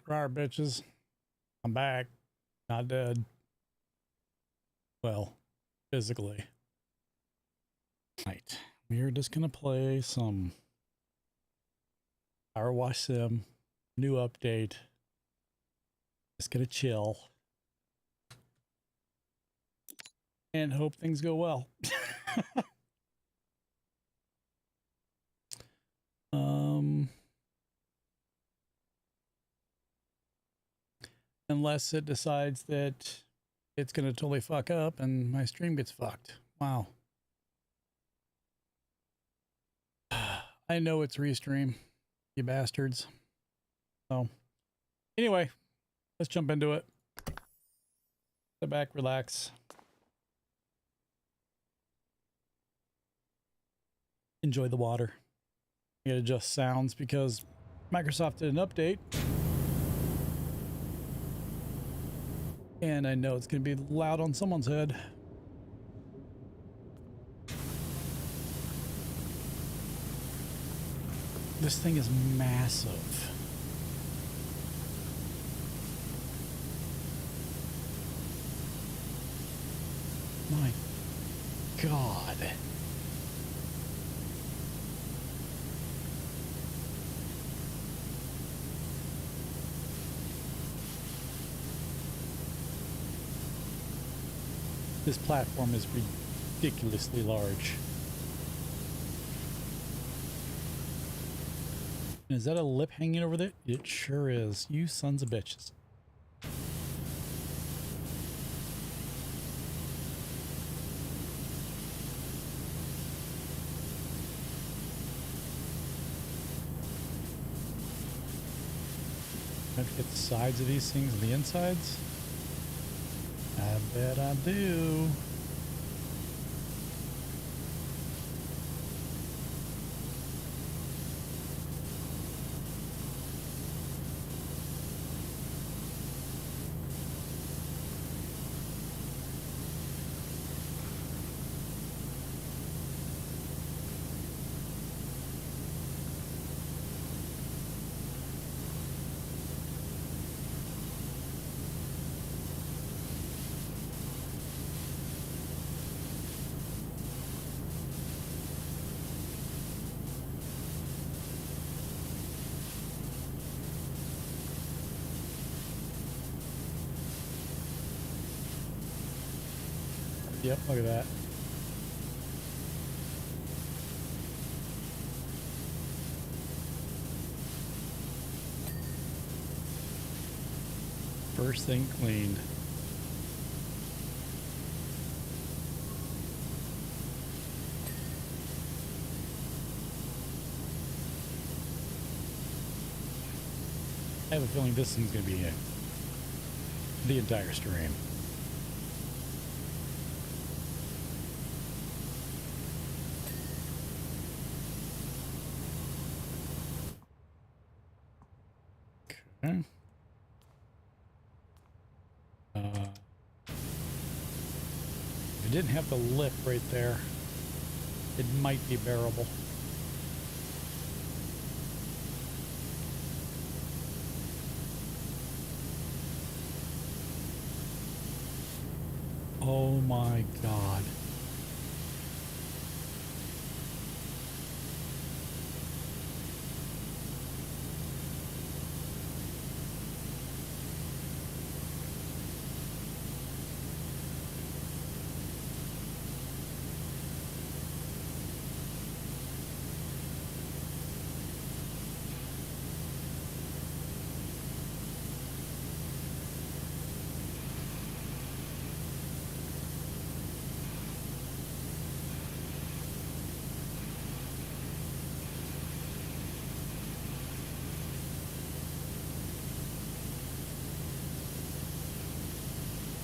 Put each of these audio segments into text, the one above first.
Rawr, bitches. I'm back. Not dead. Well, physically. Right. We're just gonna play some PowerWash Sim. New update. Just gonna chill. And hope things go well. Unless it decides that it's gonna totally fuck up and my stream gets fucked. Wow. I know it's restream, you bastards. So anyway, let's jump into it. Sit back, relax. Enjoy the water. I'm gonna adjust sounds because Microsoft did an update. And I know it's gonna be loud on someone's head. This thing is massive. My God. This platform is ridiculously large. Is that a lip hanging over there? It sure is. You sons of bitches. I have to get the sides of these things and the insides. I bet I do. Yep, look at that. First thing cleaned. I have a feeling this thing's going to be the entire stream. Okay. If it didn't have the lip right there, it might be bearable. Oh my God.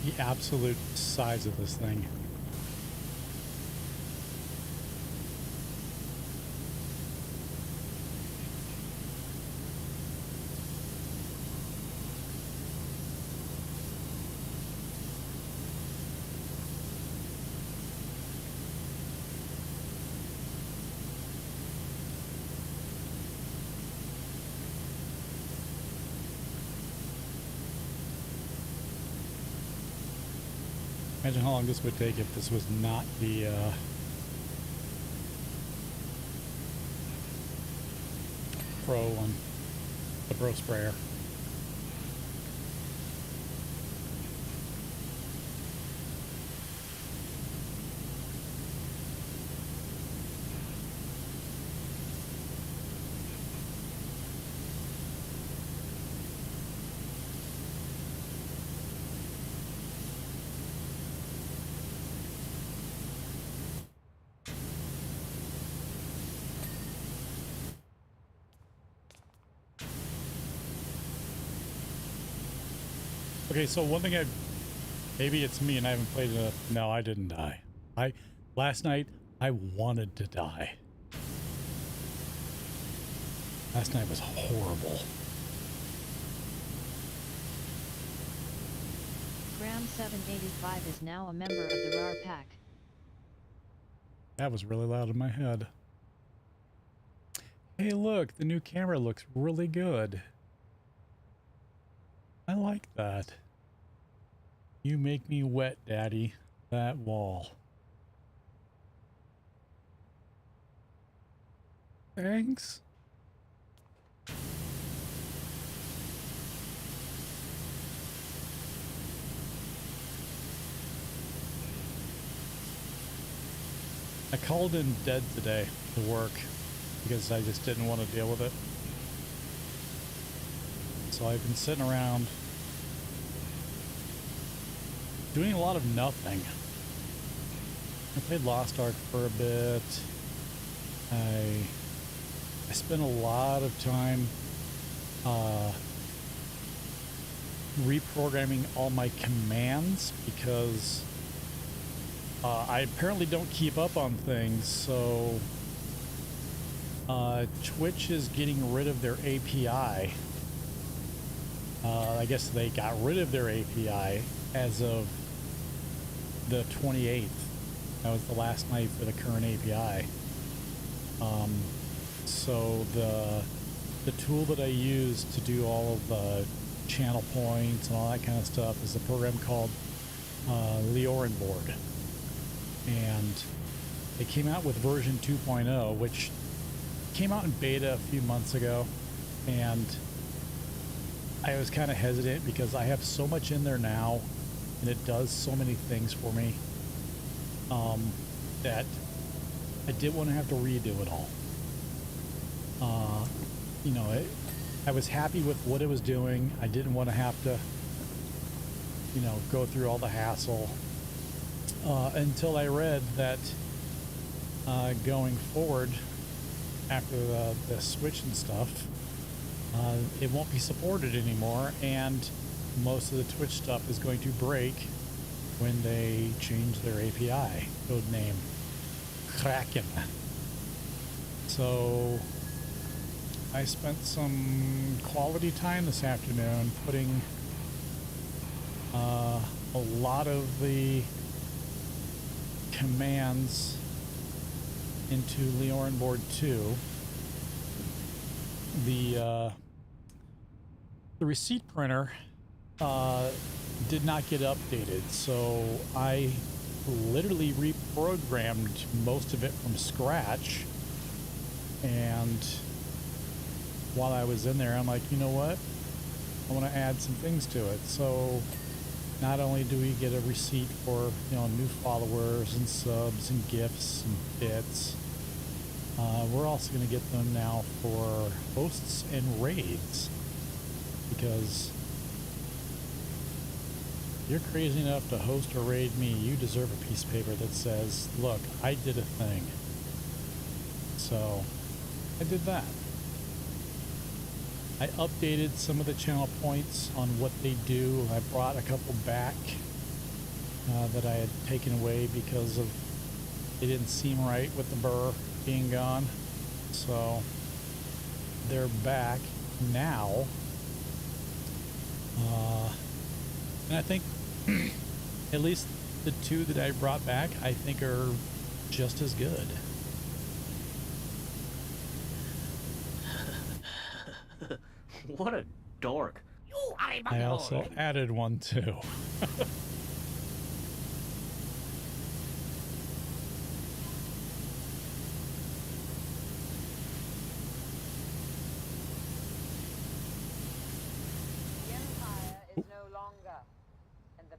The absolute size of this thing. Imagine how long this would take if this was not the Pro one, the Pro sprayer. Okay, so one thing maybe it's me and I haven't played it. No, I didn't die. Last night I wanted to die. Last night was horrible. Grime 785 is now a member of the RAR pack. That was really loud in my head. Hey, look, the new camera looks really good. I like that. You make me wet, Daddy. That wall. Thanks. I called in dead today to work because I just didn't want to deal with it. So I've been sitting around doing a lot of nothing. I played Lost Ark for a bit. I spent a lot of time reprogramming all my commands because I apparently don't keep up on things, so Twitch is getting rid of their API. I guess they got rid of their API as of the 28th. That was the last night for the current API. So the tool that I use to do all of the channel points and all that kind of stuff is a program called Board. And it came out with version 2.0, which came out in beta a few months ago, and I was kind of hesitant because I have so much in there now and it does so many things for me that I didn't want to have to redo it all. You know, I was happy with what it was doing. I didn't want to have to, you know, go through all the hassle until I read that going forward after the Switch and stuff, it won't be supported anymore, and most of the Twitch stuff is going to break when they change their API, codename Kraken. So I spent some quality time this afternoon putting a lot of the commands into Board 2. The receipt printer did not get updated, so I literally reprogrammed most of it from scratch. And while I was in there, I'm like, you know what? I want to add some things to it. So not only do we get a receipt for, you know, new followers and subs and gifts and bits, we're also going to get them now for hosts and raids, because if you're crazy enough to host or raid me, you deserve a piece of paper that says, look, I did a thing. So I did that. I updated some of the channel points on what they do. I brought a couple back that I had taken away because of it didn't seem right with the burr being gone. So they're back now. And I think at least the two that I brought back, I think are just as good. What a dork. I also added one too.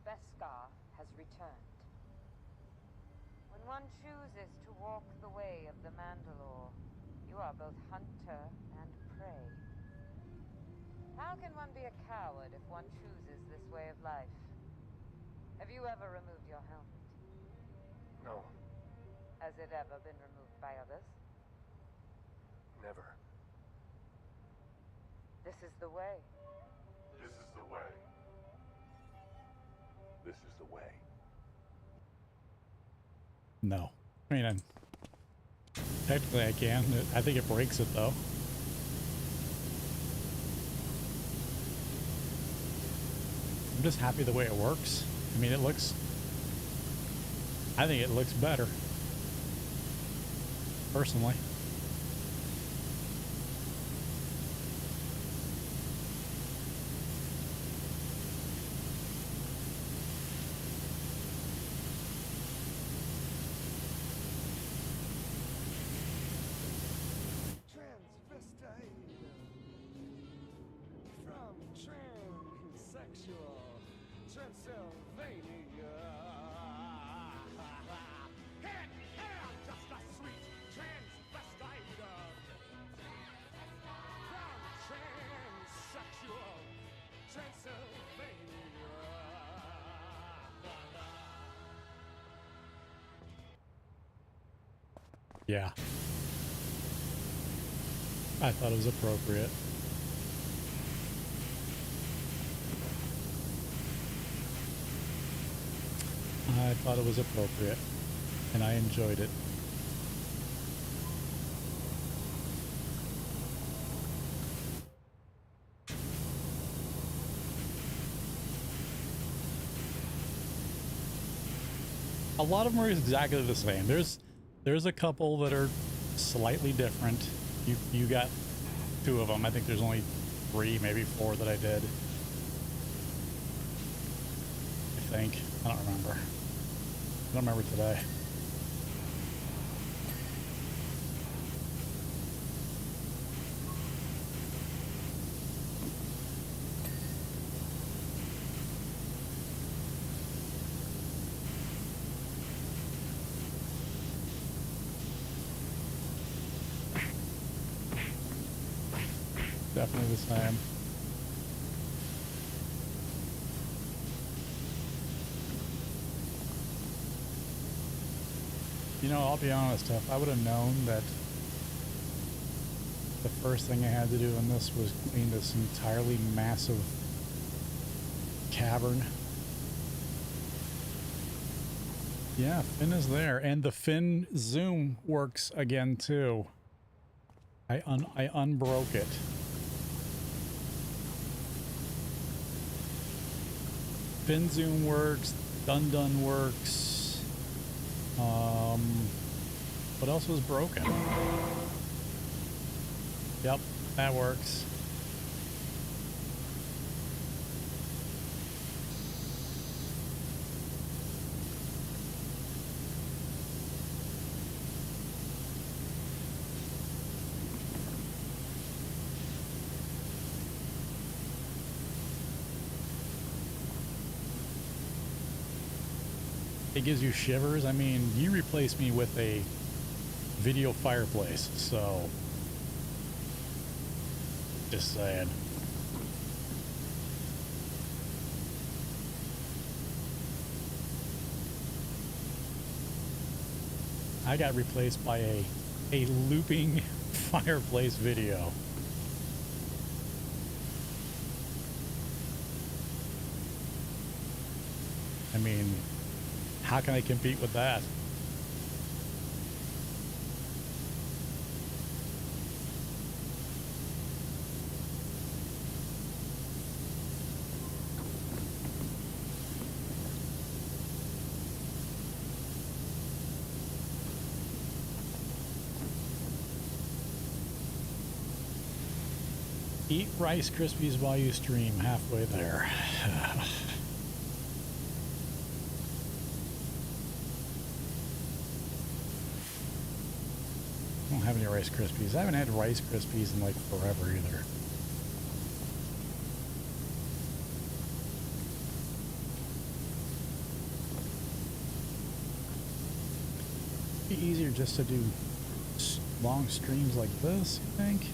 Beskar has returned. When one chooses to walk the way of the Mandalore, you are both hunter and prey. How can one be a coward if one chooses this way of life? Have you ever removed your helmet? No, Has it ever been removed by others? never. This is the way. This is the way. This is the way. No. I mean, technically I can. I think it breaks it though. I'm just happy the way it works. I mean, I think it looks better. Personally. Transvestite from transsexual Transylvania. Hit! I'm just a sweet transvestite from transsexual Transylvania. Yeah. I thought it was appropriate. I thought it was appropriate, and I enjoyed it. A lot of them are exactly the same. There's a couple that are slightly different. You got 2 of them. I think there's only 3, maybe 4 that I did. I think. I don't remember. I don't remember today. Definitely the same. You know, I'll be honest, if I would have known that the first thing I had to do in this was clean this entirely massive cavern. Yeah, fin is there, and the fin zoom works again too. I unbroke it. Fin zoom works, dun works. What else was broken? Yep, that works. It gives you shivers. I mean, you replaced me with a video fireplace, so just saying. I got replaced by a looping fireplace video. I mean, how can I compete with that? Eat Rice Krispies while you stream. Halfway there. I don't have any Rice Krispies. I haven't had Rice Krispies in like forever either. be easier just to do long streams like this, you think?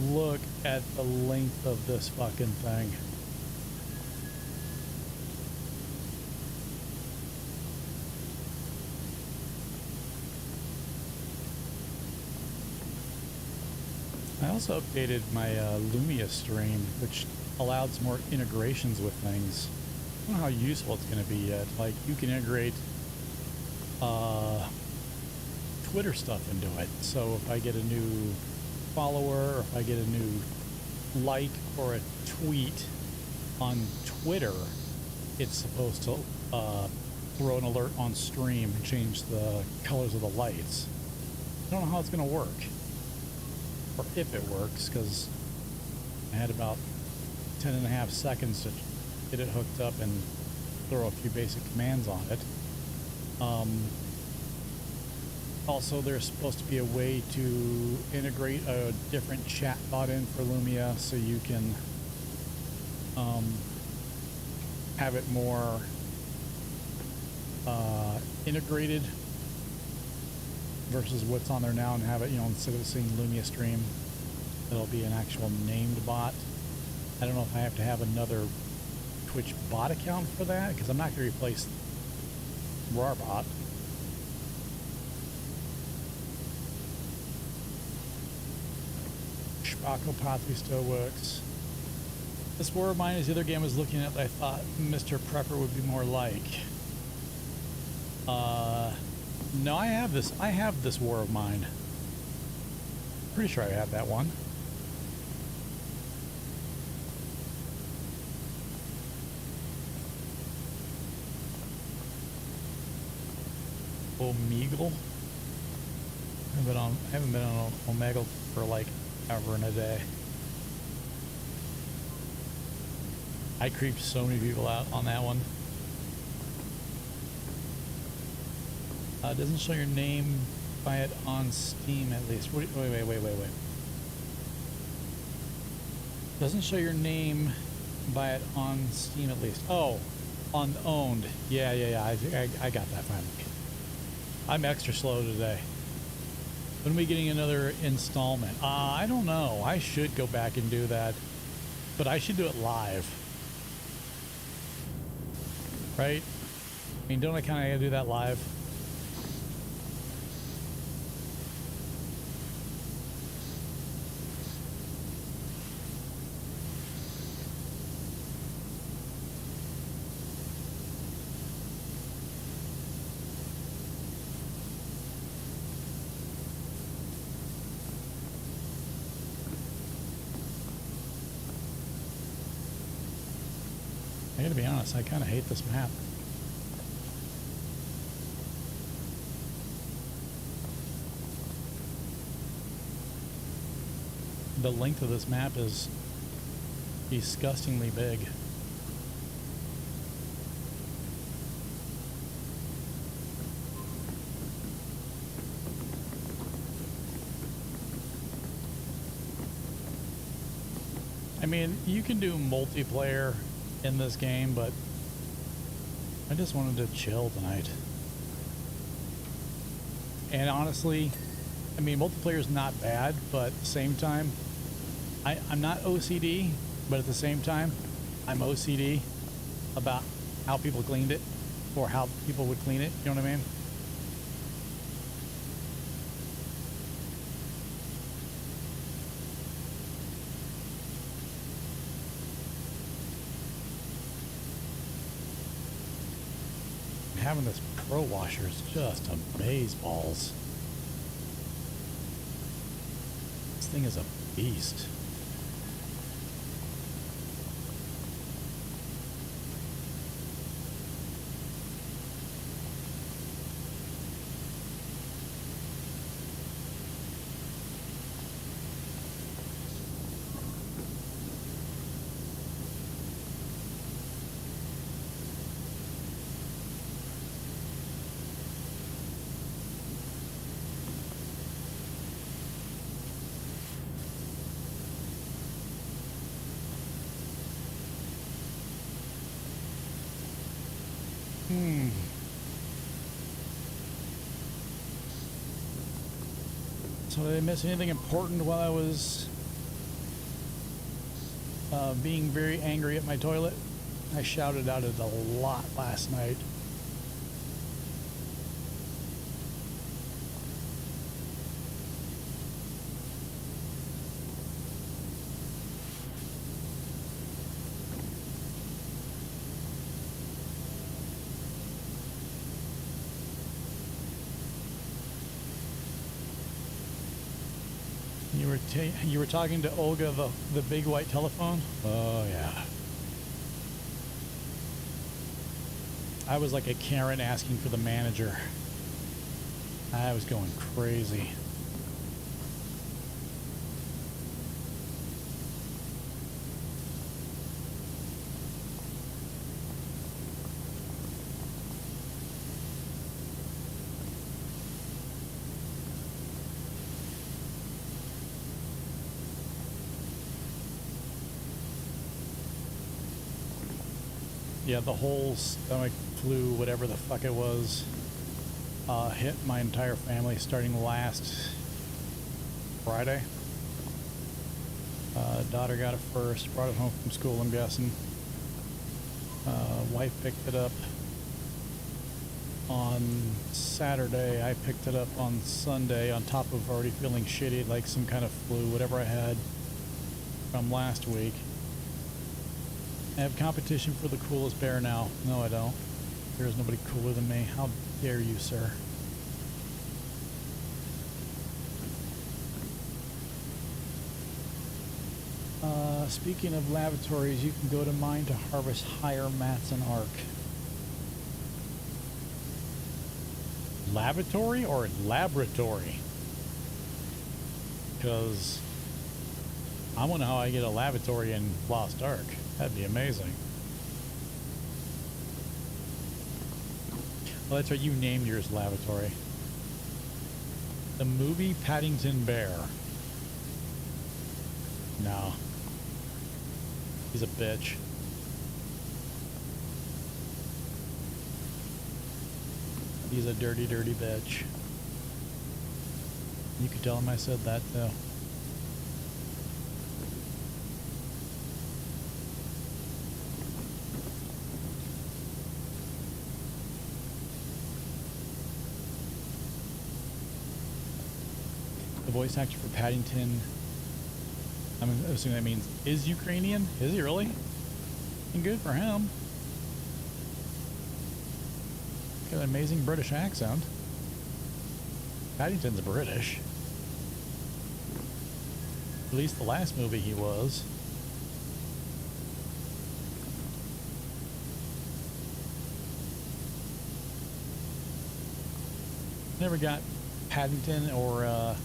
Look at the length of this fucking thing. I also updated my Lumia stream, which allowed some more integrations with things. I don't know how useful it's going to be yet. Like, you can integrate Twitter stuff into it. So if I get a new follower, or if I get a new like or a tweet on Twitter, it's supposed to throw an alert on stream and change the colors of the lights. I don't know how it's going to work, or if it works, because I had about 10.5 seconds to get it hooked up and throw a few basic commands on it. Also, there's supposed to be a way to integrate a different chat bot in for Lumia, so you can have it more integrated versus what's on there now, and have it, you know, instead of seeing Lumia stream, it'll be an actual named bot. I don't know if I have to have another Twitch bot account for that, because I'm not going to replace Rarbot. Spacopathy still works. This War of Mine is the other game I was looking at that I thought Mr. Prepper would be more like. No, I have this. I have this War of Mine. Pretty sure I have that one. Omegle. I haven't been on Omegle for like ever in a day. I creeped so many people out on that one. Doesn't show your name. Buy it on Steam at least. Wait. Doesn't show your name. Buy it on Steam at least. Oh, on owned. Yeah. I got that finally. I'm extra slow today. When are we getting another installment? I don't know. I should go back and do that, but I should do it live. Right? I mean, don't I kind of gotta do that live? I gotta be honest, I kind of hate this map. The length of this map is disgustingly big. I mean, you can do multiplayer in this game, but I just wanted to chill tonight. And honestly, I mean, multiplayer is not bad, but at the same time, I'm not OCD, but at the same time, I'm OCD about how people cleaned it, or how people would clean it, you know what I mean? Having this pro washer is just amazeballs. This thing is a beast. So did I miss anything important while I was being very angry at my toilet? I shouted at it a lot last night. You were talking to Olga, the big white telephone? Oh yeah. I was like a Karen asking for the manager. I was going crazy. Yeah, the whole stomach flu, whatever the fuck it was, hit my entire family starting last Friday. Daughter got it first, brought it home from school, I'm guessing. Wife picked it up on Saturday. I picked it up on Sunday, on top of already feeling shitty, like some kind of flu, whatever I had from last week. I have competition for the coolest bear now. No, I don't. There is nobody cooler than me. How dare you, sir? Speaking of lavatories, you can go to mine to harvest higher mats and arc. Lavatory or laboratory? Because I want to know how I get a lavatory in Lost Ark. That'd be amazing. Well, that's right, you named yours lavatory. The movie Paddington Bear. No. He's a bitch. He's a dirty, dirty bitch. You could tell him I said that, too. The voice actor for Paddington, I'm assuming that means is Ukrainian? Is he really? And good for him. Got an amazing British accent. Paddington's British. At least the last movie he was. Never got Paddington or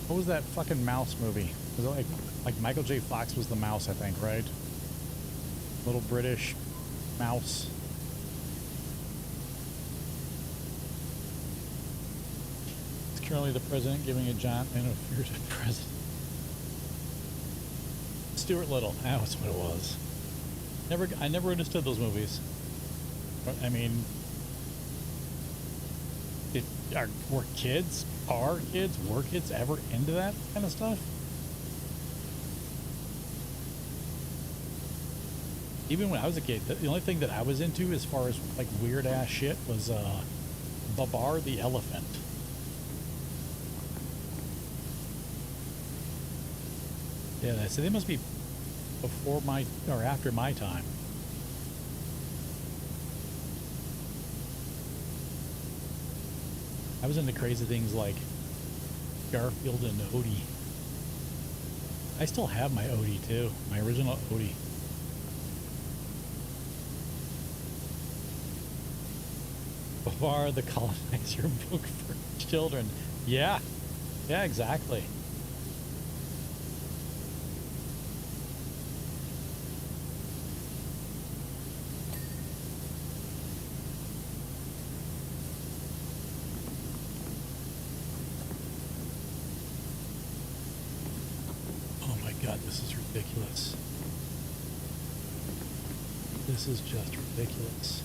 what was that fucking mouse movie? Was it like Michael J. Fox was the mouse, I think, right? Little British mouse. It's currently the president giving a giant interview to the president. Stuart Little, that was what it was. I never understood those movies. I mean, were kids ever into that kind of stuff? Even when I was a kid, the only thing that I was into as far as like weird ass shit was Babar the elephant. Yeah, so they must be before my or after my time. I was into crazy things like Garfield and Odie. I still have my Odie too, my original Odie. Babar the Colonizer book for children. Yeah, exactly. God, this is ridiculous. This is just ridiculous.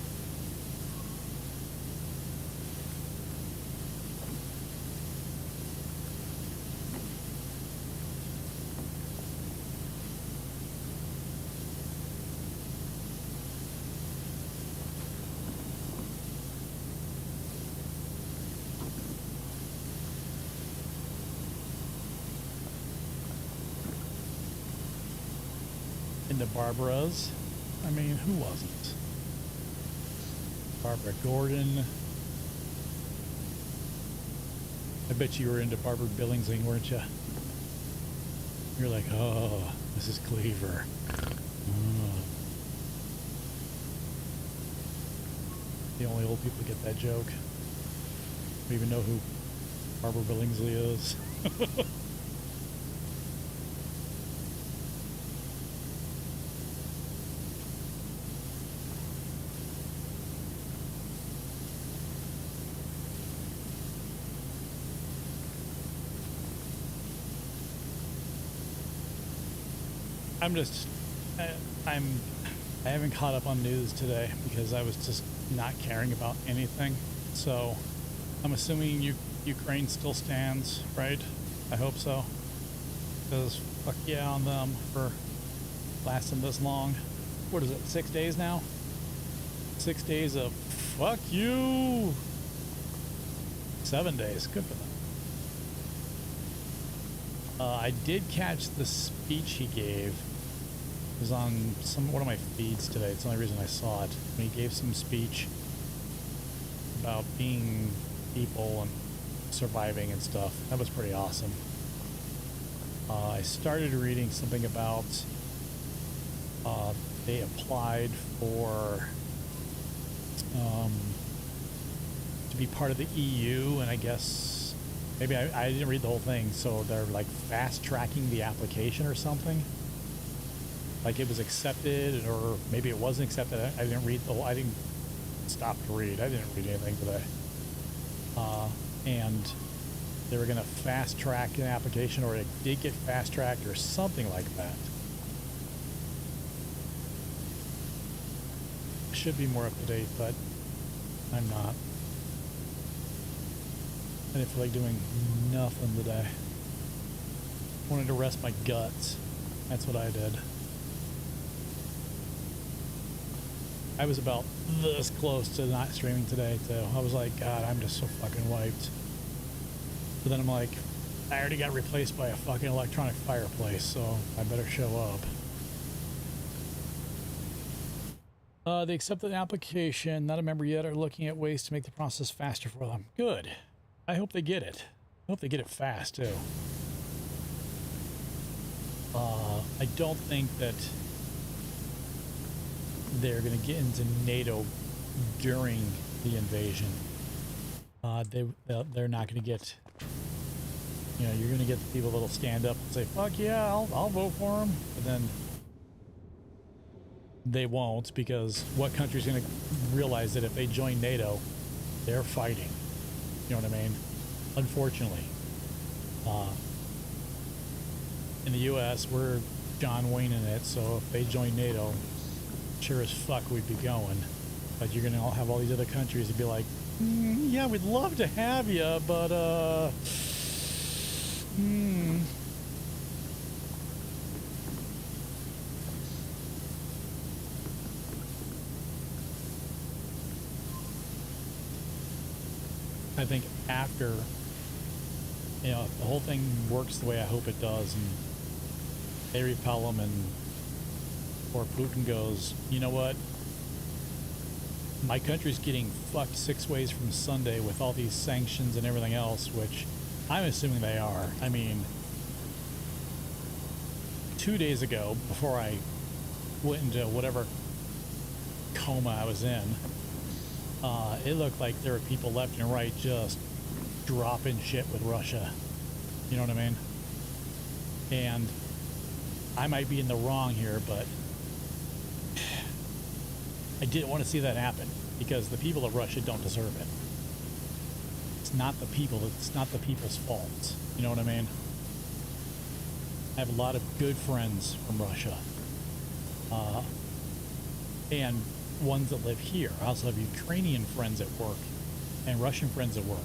into Barbara's. I mean, who wasn't? Barbara Gordon. I bet you were into Barbara Billingsley, weren't you? You're like, oh, Mrs. Cleaver. Oh. The only old people get that joke. Don't even know who Barbara Billingsley is. I haven't caught up on news today because I was just not caring about anything. So I'm assuming Ukraine still stands, right? I hope so. Because fuck yeah on them for lasting this long. What is it, 6 days now? 6 days of fuck you. 7 days, good for them. I did catch the speech he gave. It was on one of my feeds today. It's the only reason I saw it. He gave some speech about being people and surviving and stuff. That was pretty awesome. I started reading something about they applied for to be part of the EU, and I guess maybe I didn't read the whole thing, so they're like fast tracking the application or something. Like it was accepted, or maybe it wasn't accepted. I didn't read the whole. I didn't stop to read. I didn't read anything today. And they were going to fast track an application, or it did get fast tracked, or something like that. I should be more up to date, but I'm not. I didn't feel like doing nothing today. Wanted to rest my guts. That's what I did. I was about this close to not streaming today, too. I was like, God, I'm just so fucking wiped. But then I'm like, I already got replaced by a fucking electronic fireplace, so I better show up. They accepted the application, not a member yet, are looking at ways to make the process faster for them. Good. I hope they get it. I hope they get it fast, too. I don't think that they're going to get into NATO during the invasion. They're not going to get, you know, you're going to get the people that'll stand up and say, fuck yeah, I'll vote for them. But then they won't, because what country's going to realize that if they join NATO, they're fighting? You know what I mean? Unfortunately. In the U.S., we're John Wayne in it, so if they join NATO, sure as fuck we'd be going. But you're gonna all have all these other countries and be like, yeah, we'd love to have you, but I think after, you know, if the whole thing works the way I hope it does, and they repel them, and or Putin goes, you know what, my country's getting fucked 6 ways from Sunday with all these sanctions and everything else, which I'm assuming they are. I mean, 2 days ago, before I went into whatever coma I was in, it looked like there were people left and right just dropping shit with Russia. You know what I mean? And I might be in the wrong here, but I didn't want to see that happen, because the people of Russia don't deserve it. It's not the people. It's not the people's fault. You know what I mean? I have a lot of good friends from Russia, and ones that live here. I also have Ukrainian friends at work and Russian friends at work,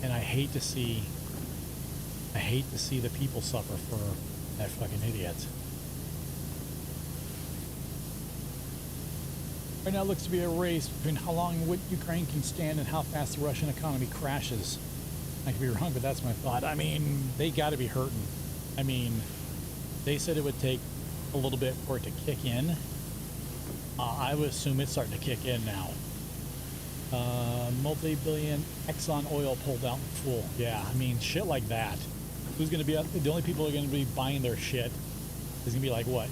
and I hate to see the people suffer for that fucking idiot. Right now it looks to be a race between how long Ukraine can stand and how fast the Russian economy crashes. I could be wrong, but that's my thought. I mean, they got to be hurting. I mean, they said it would take a little bit for it to kick in. I would assume it's starting to kick in now. Multi-billion Exxon oil pulled out in full. Yeah, I mean, shit like that. Who's going to be, the only people who are going to be buying their shit is going to be like, what?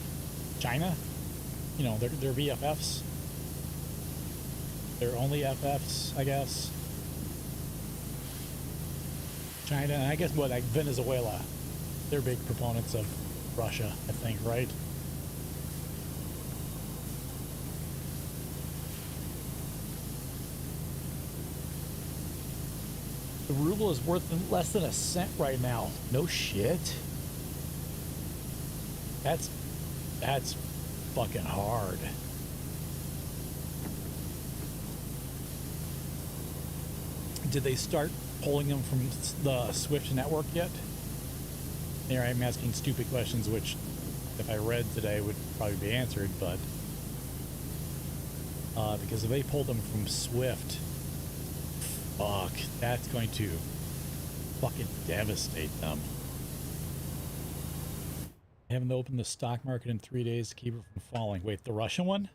China? You know, they're BFFs. They're only FFs, I guess. China, and I guess what, like Venezuela. They're big proponents of Russia, I think, right? The ruble is worth less than a cent right now. No shit. That's fucking hard. Did they start pulling them from the Swift network yet? There, I'm asking stupid questions, which if I read today would probably be answered, but because if they pulled them from Swift, fuck, that's going to fucking devastate them. They haven't opened the stock market in 3 days to keep it from falling. Wait, the Russian one?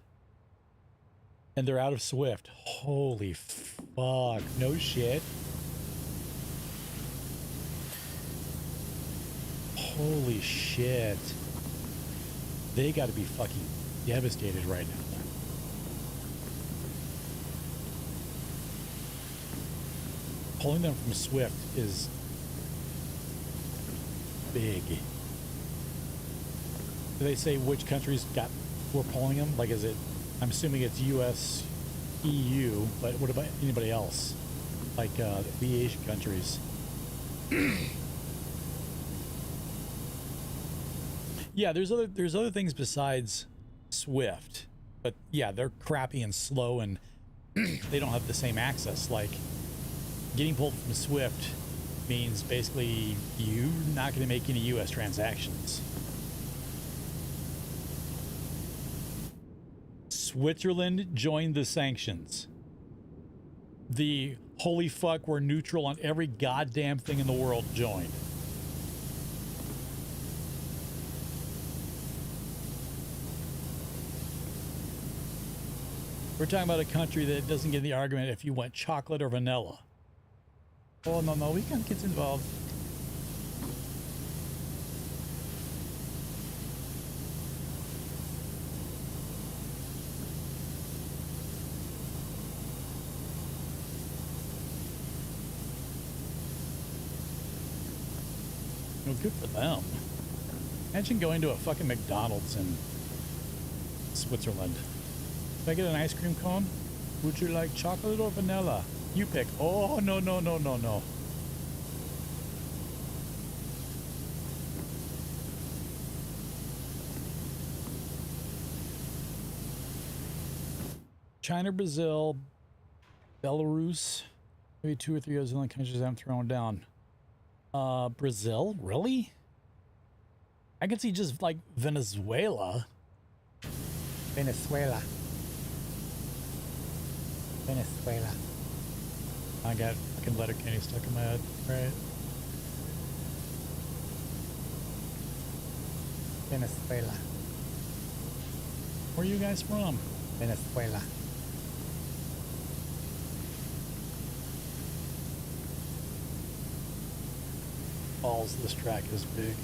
And they're out of Swift. Holy fuck, no shit. Holy shit. They gotta be fucking devastated right now. Pulling them from Swift is big. Do they say which countries were pulling them? Like, is it, I'm assuming it's US, EU, but what about anybody else? Like the Asian countries. Yeah, there's other things besides Swift, but yeah, they're crappy and slow, and they don't have the same access. Like, getting pulled from Swift means basically you're not going to make any U.S. transactions. Switzerland joined the sanctions. The holy fuck, we're neutral on every goddamn thing in the world joined. We're talking about a country that doesn't get in the argument if you want chocolate or vanilla. Oh, no, we can't get involved. Well, good for them. Imagine going to a fucking McDonald's in Switzerland. Can I get an ice cream cone? Would you like chocolate or vanilla? You pick. Oh, no. China, Brazil, Belarus, maybe 2 or 3 other only countries I'm throwing down. Brazil? Really? I could see just like Venezuela. Venezuela. I got fucking letter candy stuck in my head, right? Venezuela. Where are you guys from? Venezuela. Balls, this track is big.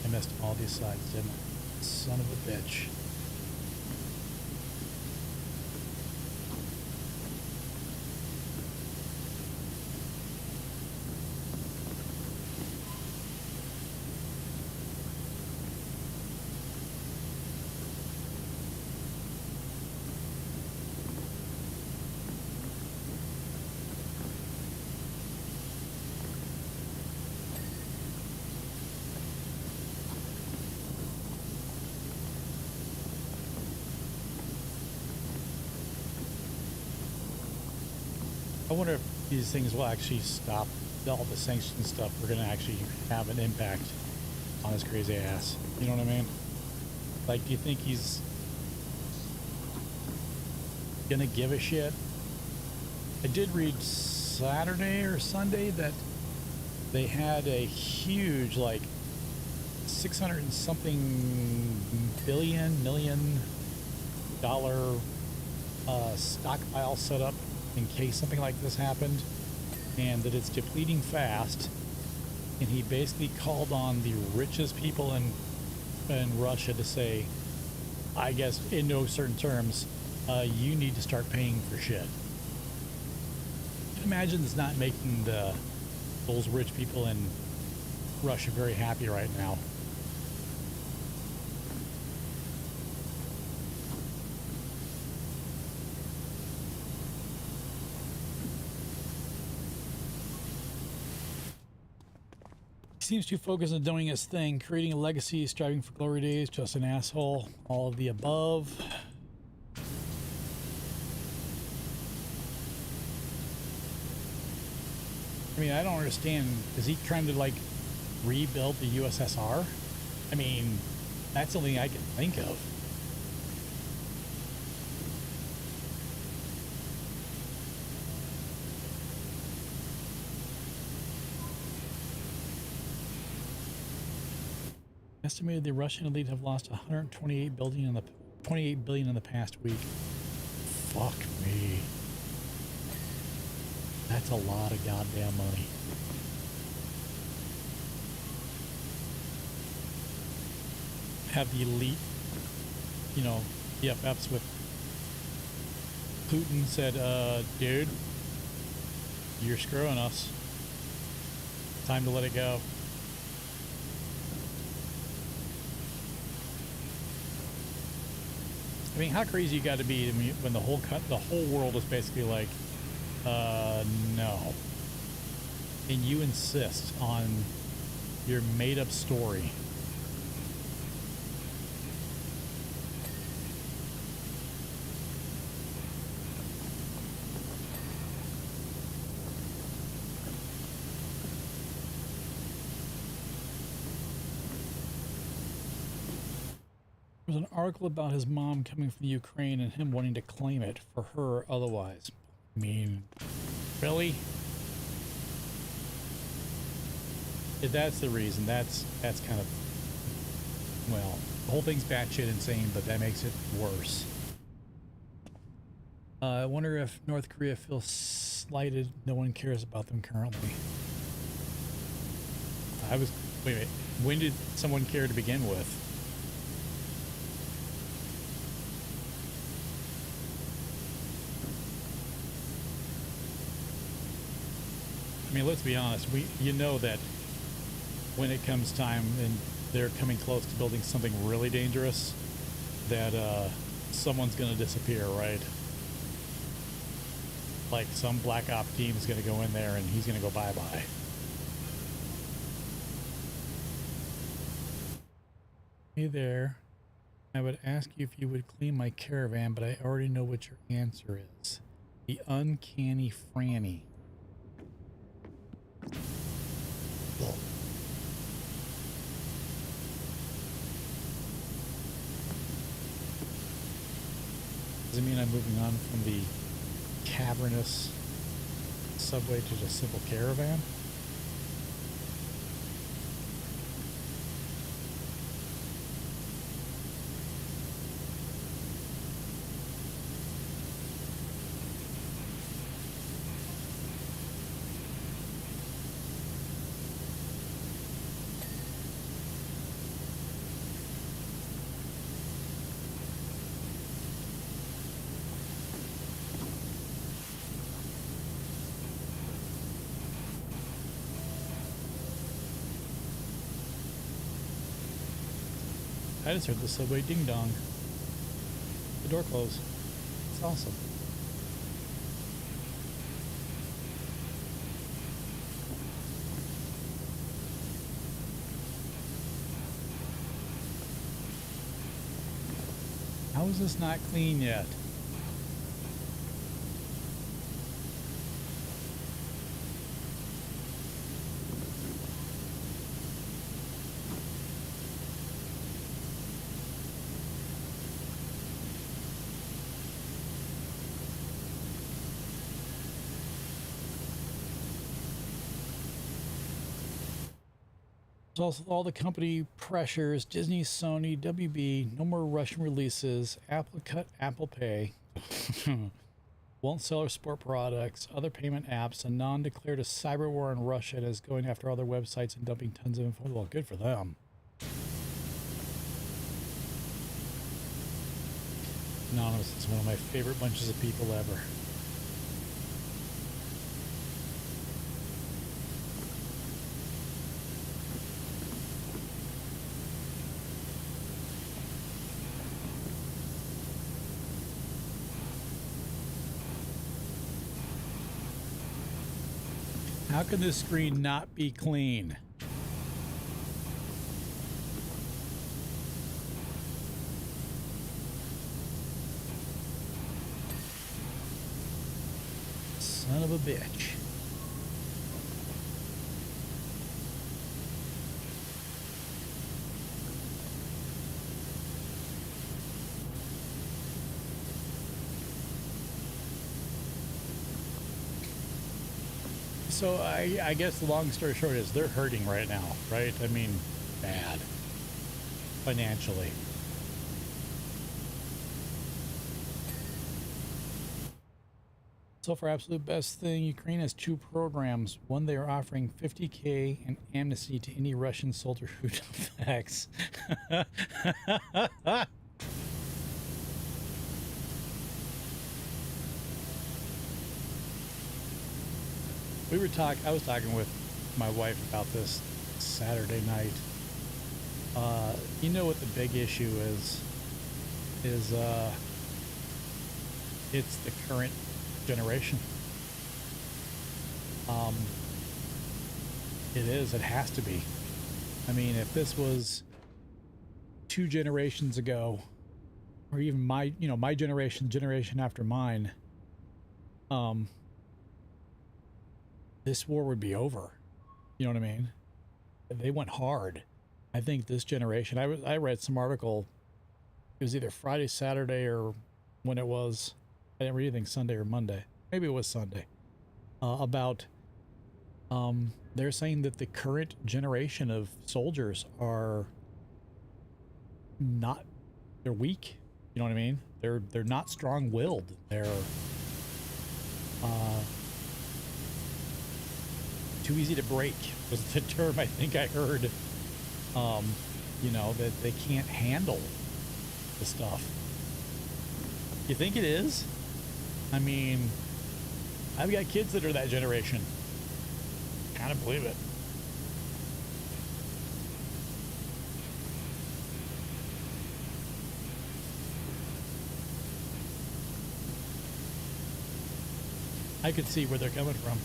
I missed all these sides, didn't I? Son of a bitch. I wonder if these things will actually stop all the sanction stuff. We're going to actually have an impact on his crazy ass. You know what I mean? Like, do you think he's going to give a shit? I did read Saturday or Sunday that they had a huge, like, $600 and something million dollar stockpile set up in case something like this happened, and that it's depleting fast. And he basically called on the richest people in Russia to say, I guess in no certain terms, you need to start paying for shit. Imagine it's not making those rich people in Russia very happy right now. Seems too focused on doing his thing, creating a legacy, striving for glory days, just an asshole, all of the above. I mean, I don't understand. Is he trying to like rebuild the USSR? I mean, that's the only thing I can think of. Estimated the Russian elite have lost 128 billion in the 28 billion in the past week. Fuck me. That's a lot of goddamn money. Have the elite, you know, BFFs with Putin said, dude, you're screwing us. Time to let it go. I mean, how crazy you got to be when the whole world is basically like, no. And you insist on your made-up story. There was an article about his mom coming from Ukraine and him wanting to claim it for her or otherwise. I mean, really? If that's the reason, that's kind of, well, the whole thing's batshit insane, but that makes it worse. I wonder if North Korea feels slighted. No one cares about them currently. Wait a minute. When did someone care to begin with? I mean, let's be honest. You know that when it comes time and they're coming close to building something really dangerous, that someone's going to disappear, right? Like some black op team is going to go in there and he's going to go bye-bye. Hey there. I would ask you if you would clean my caravan, but I already know what your answer is. The uncanny Franny. Does it mean I'm moving on from the cavernous subway to the simple caravan? I just heard the subway ding dong. The door closed. It's awesome. How is this not clean yet? There's also all the company pressures, Disney, Sony, WB, no more Russian releases, Apple cut Apple Pay, won't sell or support products, other payment apps, a non-declared a cyber war in Russia and is going after other websites and dumping tons of info. Well, good for them. Anonymous is one of my favorite bunches of people ever. How can this screen not be clean? Son of a bitch. So I guess the long story short is they're hurting right now, right? I mean, bad. Financially. So for absolute best thing, Ukraine has 2 programs. One, they are offering $50K and amnesty to any Russian soldier who defects. I was talking with my wife about this Saturday night. You know what the big issue is it's the current generation. It has to be. I mean, if this was 2 generations ago, or even my generation after mine, this war would be over. You know what I mean? They went hard. I think this generation, I read some article, it was either Friday, Saturday, or when it was, I didn't read anything Sunday or Monday. Maybe it was Sunday. About, they're saying that the current generation of soldiers are not, they're weak. You know what I mean? They're not strong-willed. They're, too easy to break was the term I think I heard. You know, that they can't handle the stuff. You think it is? I mean, I've got kids that are that generation. Kind of believe it. I could see where they're coming from.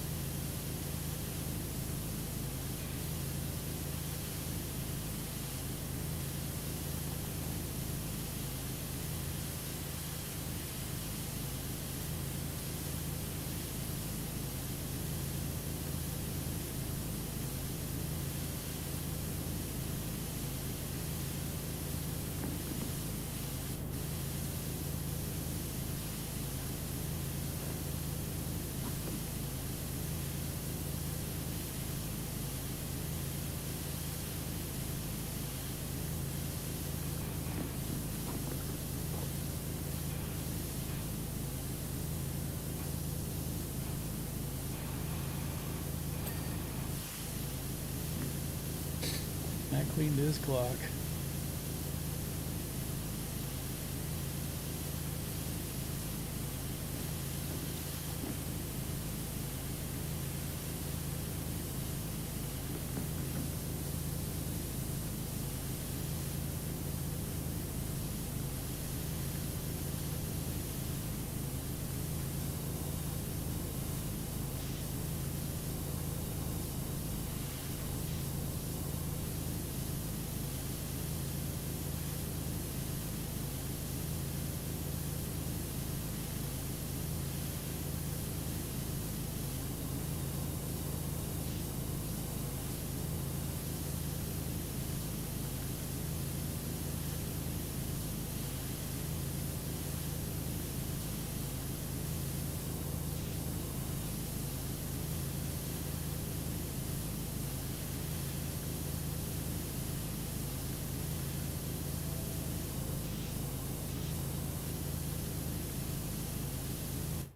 I cleaned his clock.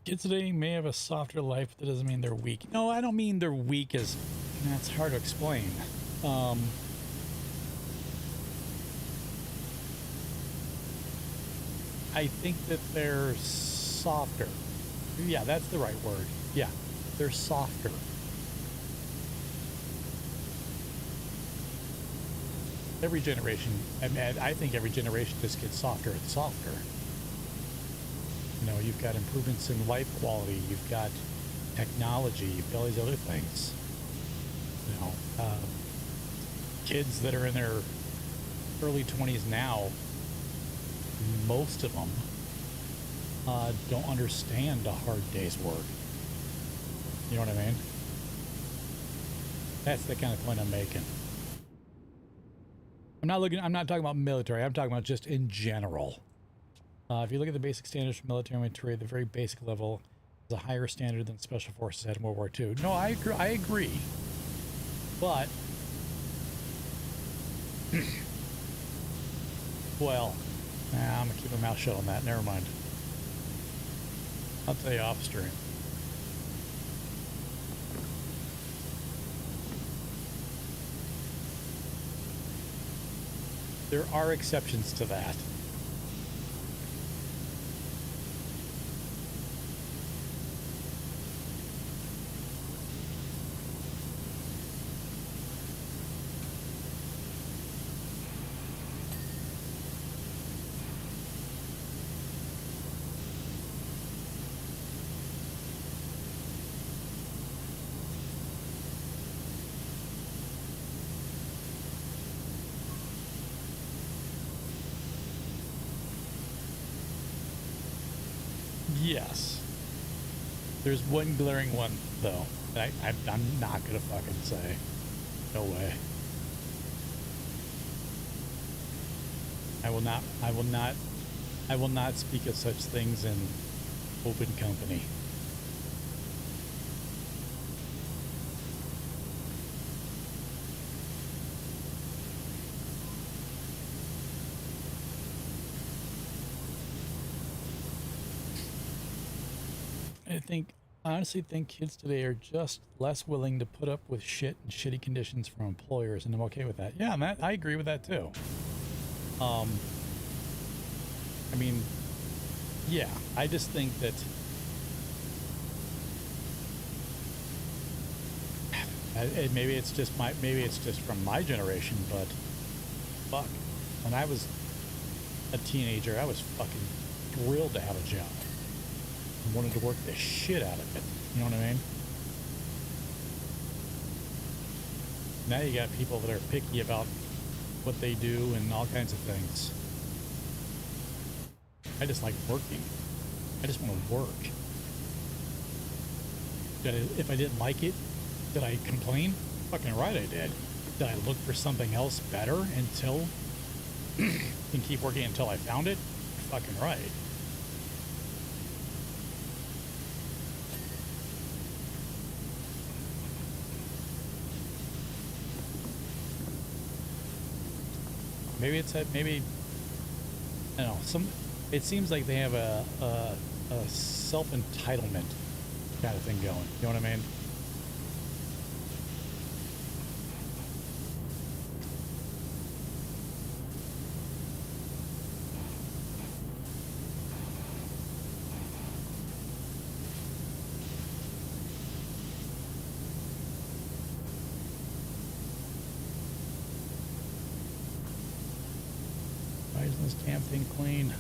Kids today may have a softer life, but that doesn't mean they're weak. No, I don't mean they're weak as... That's hard to explain. I think that they're softer. Yeah, that's the right word. Yeah, they're softer. Every generation, I think every generation just gets softer and softer. You know, you've got improvements in life quality, you've got technology, you've got all these other things. You know, kids that are in their early 20s now, most of them don't understand a hard day's work. You know what I mean? That's the kind of point I'm making. I'm not talking about military, I'm talking about just in general. If you look at the basic standards for military inventory, the very basic level is a higher standard than Special Forces had in World War II. No, I agree. But, well, I'm going to keep my mouth shut on that. Never mind. I'll tell you off stream. There are exceptions to that. Yes. There's one glaring one, though, that I'm not gonna fucking say. No way. I will not speak of such things in open company. I honestly think kids today are just less willing to put up with shit and shitty conditions from employers, and I'm okay with that. Yeah, Matt, I agree with that too. I mean, yeah, I just think that maybe it's just from my generation, but fuck, when I was a teenager, I was fucking thrilled to have a job. Wanted to work the shit out of it. You know what I mean? Now you got people that are picky about what they do and all kinds of things. I just like working. I just want to work. If I didn't like it, did I complain? Fucking right I did. Did I look for something else better until and keep working until I found it? Fucking right. Maybe it's maybe I don't know. It seems like they have a self-entitlement kind of thing going. You know what I mean? Why isn't this damn thing clean?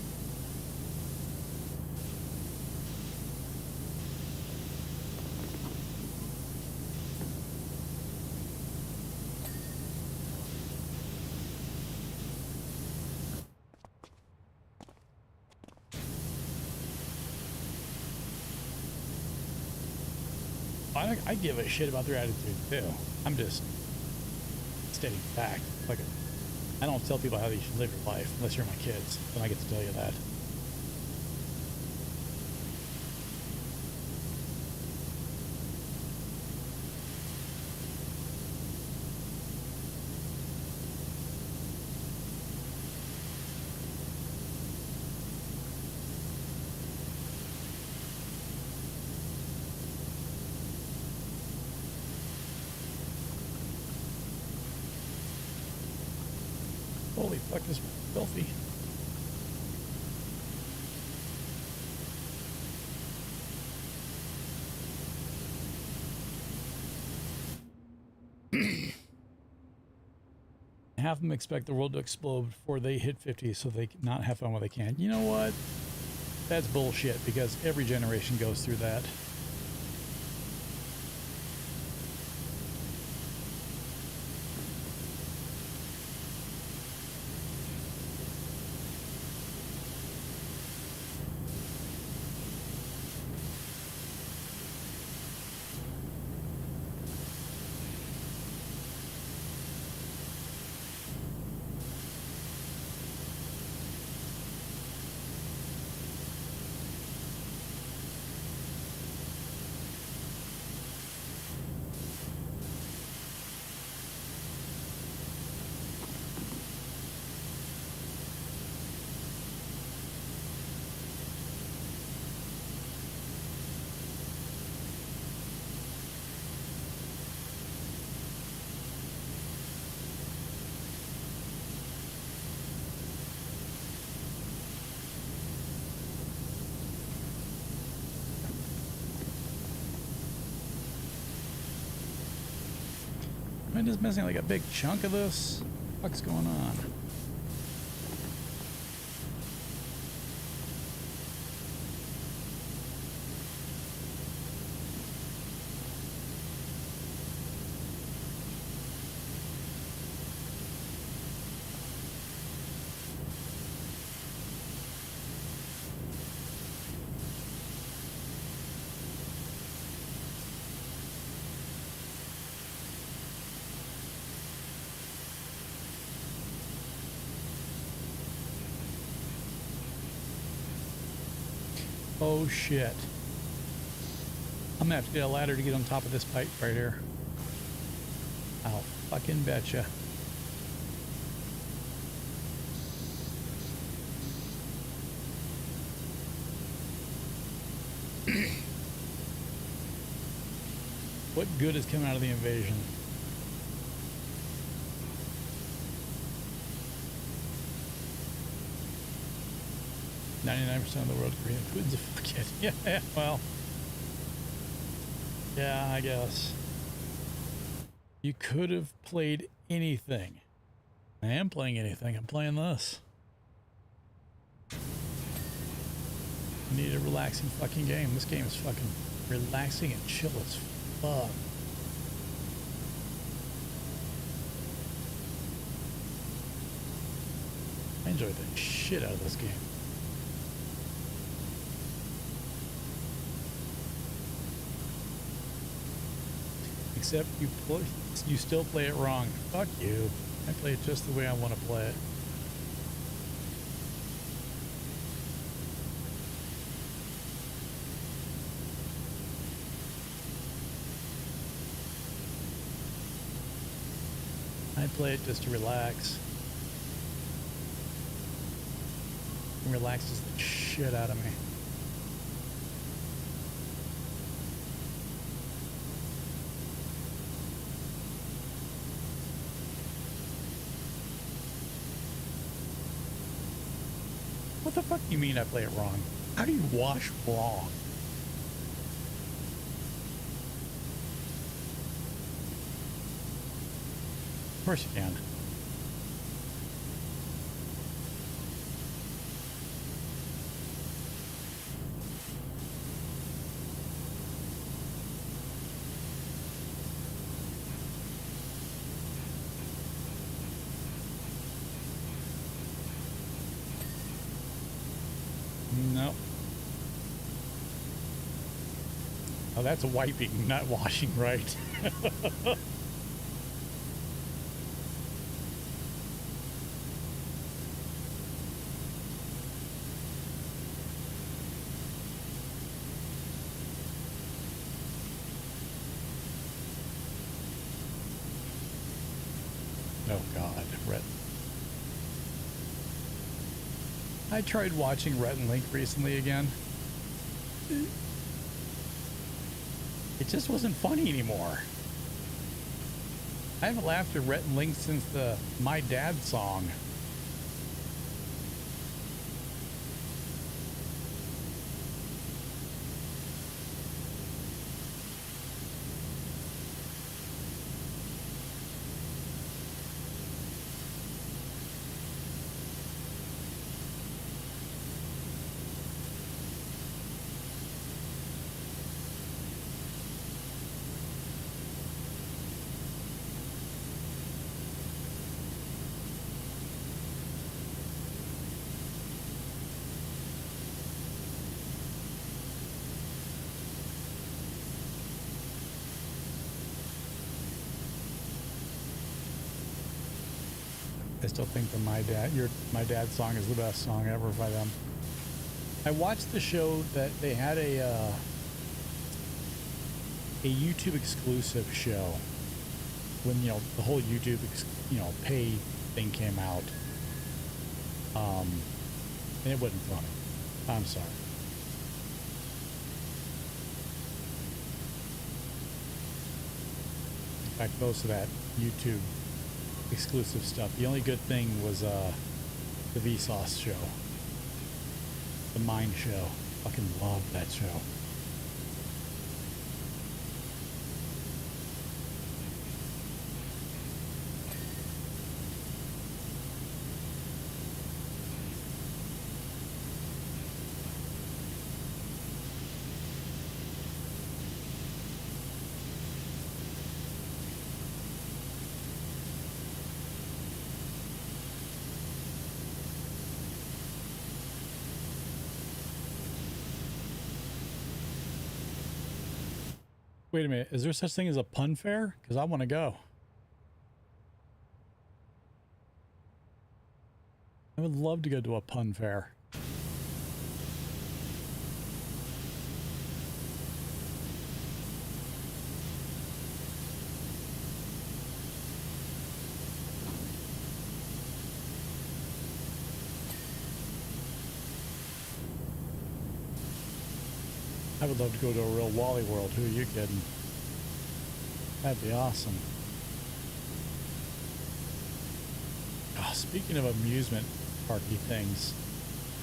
I give a shit about their attitude too. I'm just stating fact. Like, I don't tell people how they should live your life unless you're my kids. Then I get to tell you that. Holy fuck, this is filthy. Have them expect the world to explode before they hit 50 so they can not have fun while they can. You know what? That's bullshit because every generation goes through that. Am I just missing like a big chunk of this? What's going on? Oh shit. I'm gonna have to get a ladder to get on top of this pipe right here. I'll fucking betcha. What good is coming out of the invasion? .99% of the world agree Putin's a fuckhead. Yeah, well. Yeah, I guess. You could have played anything. I am playing anything. I'm playing this. I need a relaxing fucking game. This game is fucking relaxing and chill as fuck. I enjoy the shit out of this game. Except you still play it wrong. Fuck you. I play it just the way I want to play it. I play it just to relax. It relaxes the shit out of me. What the fuck do you mean I play it wrong? How do you wash wrong? Of course you can. No. Oh, that's wiping, not washing, right? Oh God, Rhett. I tried watching Rhett and Link recently again. It just wasn't funny anymore. I haven't laughed at Rhett and Link since the My Dad song. I still think that my dad's song is the best song ever by them. I watched the show that they had a YouTube exclusive show when, you know, the whole YouTube pay thing came out. And it wasn't funny. I'm sorry. In fact, most of that YouTube exclusive stuff, the only good thing was the Vsauce show. The Mine show. Fucking love that show. Wait a minute, is there such thing as a pun fair? Because I want to go. I would love to go to a pun fair. I would love to go to a real Wally World. Who are you kidding? That'd be awesome. Oh, speaking of amusement parky things,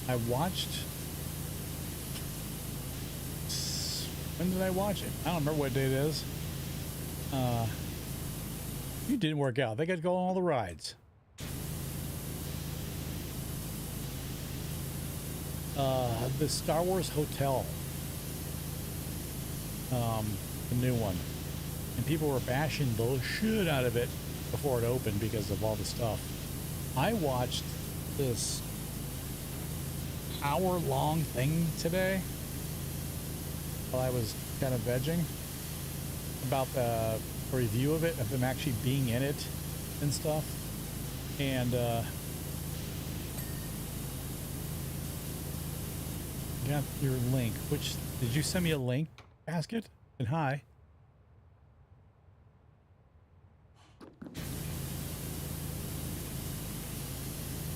I watched... When did I watch it? I don't remember what day it is. It didn't work out. They got to go on all the rides. The Star Wars Hotel. The new one, and people were bashing the shit out of it before it opened because of all the stuff. I watched this hour-long thing today while I was kind of vegging about the review of it, of them actually being in it and stuff. And got your link. Which, did you send me a link, Basket? And hi.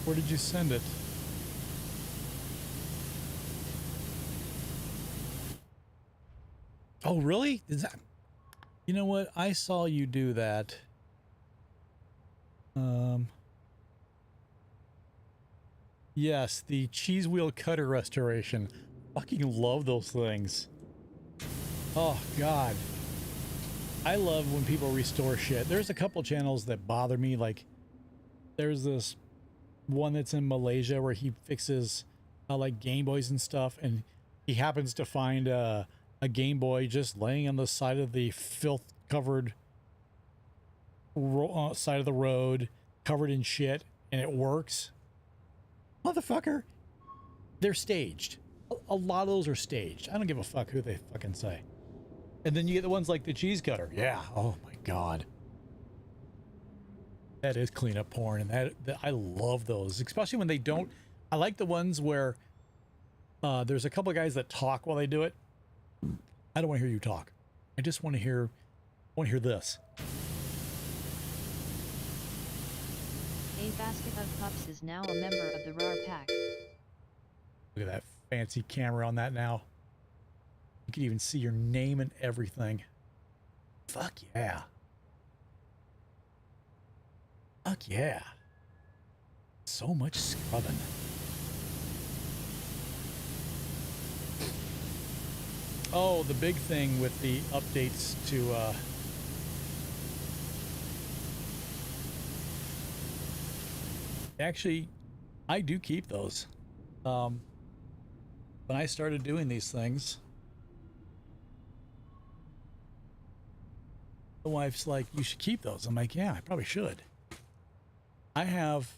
Where did you send it? Oh, really? Is that... You know what? I saw you do that. Yes, the cheese wheel cutter restoration. Fucking love those things. Oh, God. I love when people restore shit. There's a couple channels that bother me. Like, there's this one that's in Malaysia where he fixes, like, Game Boys and stuff. And he happens to find a Game Boy just laying on the side of the filth-covered side of the road, covered in shit, and it works. Motherfucker. They're staged. A lot of those are staged. I don't give a fuck who they fucking say. And then you get the ones like the cheese cutter. Yeah. Oh my God. That is cleanup porn, and that I love those, especially when they don't. I like the ones where there's a couple of guys that talk while they do it. I don't want to hear you talk. I just want to hear this. A basket of pups is now a member of the RAR pack. Look at that fancy camera on that now. You can even see your name and everything. Fuck yeah. Fuck yeah. So much scrubbing. Oh, the big thing with the updates to actually, I do keep those. When I started doing these things, the wife's like, you should keep those. I'm like, yeah, I probably should. I have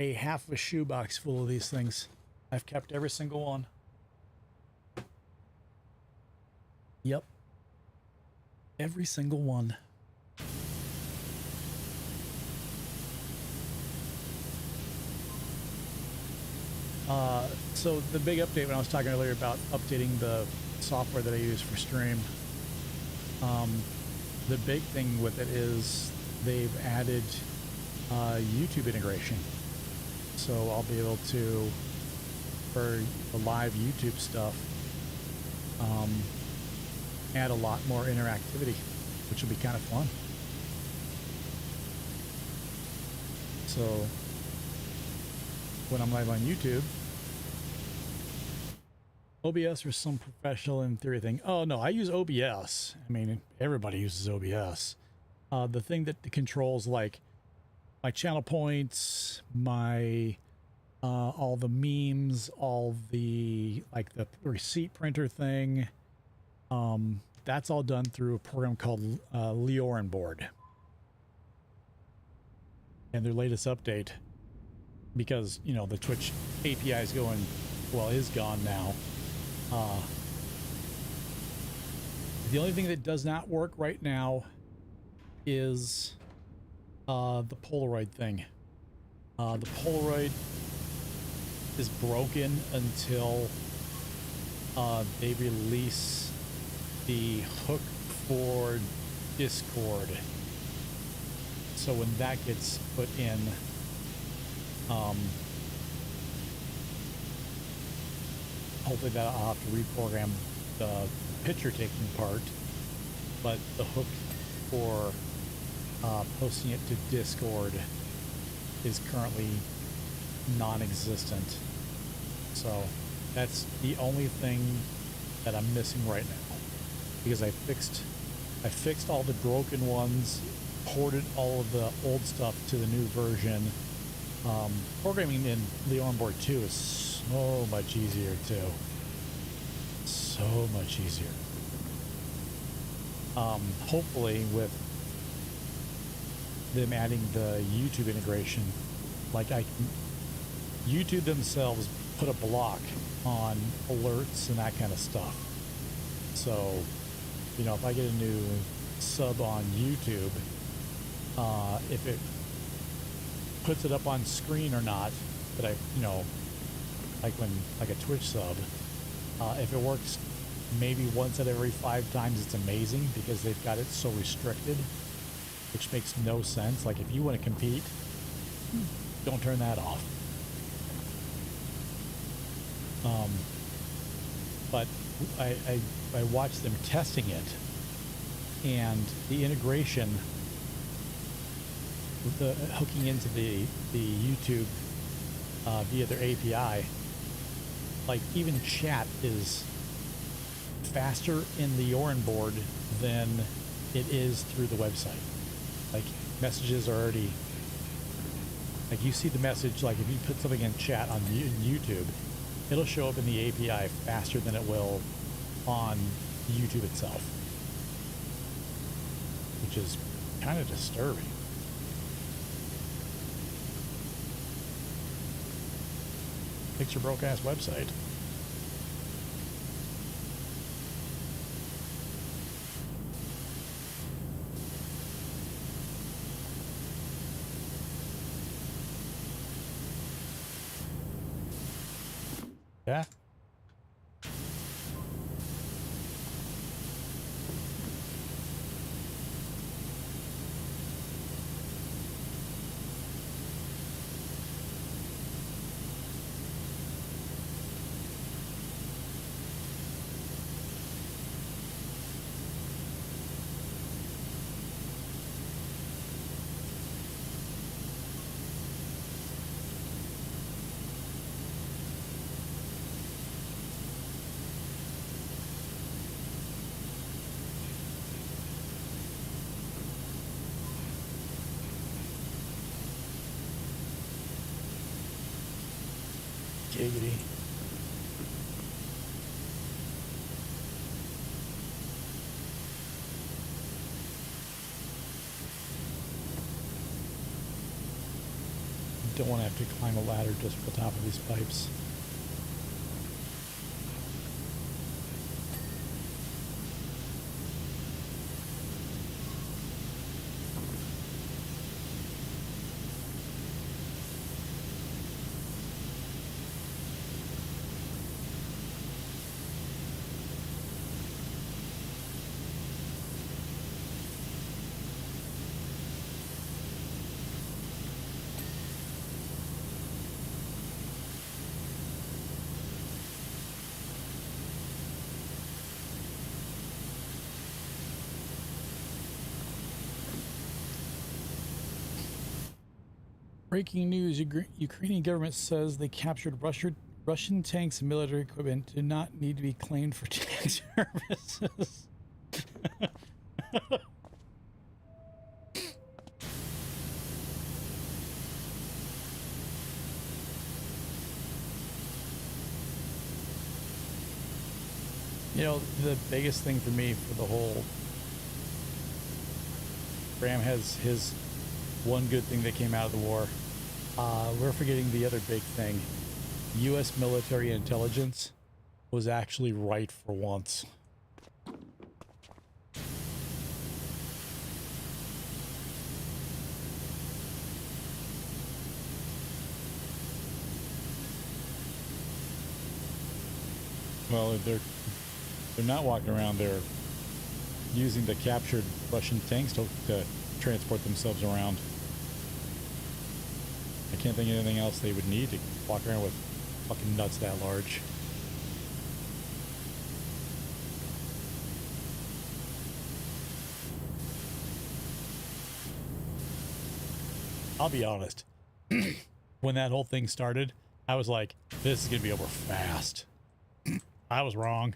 a half of a shoebox full of these things. I've kept every single one. Yep. Every single one. So the big update when I was talking earlier about updating the software that I use for stream, the big thing with it is they've added YouTube integration. So I'll be able to, for the live YouTube stuff, add a lot more interactivity, which will be kind of fun. So when I'm live on YouTube, OBS or some professional in theory thing. Oh no, I use OBS. I mean, everybody uses OBS. The thing that controls like my channel points, my all the memes, all the like the receipt printer thing. That's all done through a program called Leorin Board. And their latest update, because you know the Twitch API is going, well, is gone now. The only thing that does not work right now is the Polaroid thing. The Polaroid is broken until they release the hook for Discord. So when that gets put in, hopefully that I'll have to reprogram the picture taking part, but the hook for posting it to Discord is currently non-existent. So that's the only thing that I'm missing right now, because I fixed all the broken ones, ported all of the old stuff to the new version. Programming in Leorin Board 2 is so much easier too. So much easier. Hopefully with them adding the YouTube integration, like YouTube themselves put a block on alerts and that kind of stuff. So, you know, if I get a new sub on YouTube, if it puts it up on screen or not, that I, you know, like a Twitch sub, if it works maybe once out of every 5 times, it's amazing, because they've got it so restricted, which makes no sense. Like, if you want to compete, don't turn that off. But I watched them testing it, and the integration, the hooking into the YouTube via their API, like even chat is faster in the Leorin Board than it is through the website. Like, messages are already, like, you see the message, like if you put something in chat on YouTube, it'll show up in the API faster than it will on YouTube itself, which is kind of disturbing. Fix your broke ass website. Yeah. Giggity. Don't want to have to climb a ladder just for the top of these pipes. Breaking news, Ukrainian government says they captured Russian tanks and military equipment do not need to be claimed for tax services. You know, the biggest thing for me for the whole Graham has his one good thing that came out of the war. We're forgetting the other big thing. U.S. military intelligence was actually right for once. Well, they're not walking around there using the captured Russian tanks to transport themselves around. I can't think of anything else they would need to walk around with fucking nuts that large. I'll be honest. When that whole thing started, I was like, this is going to be over fast. I was wrong.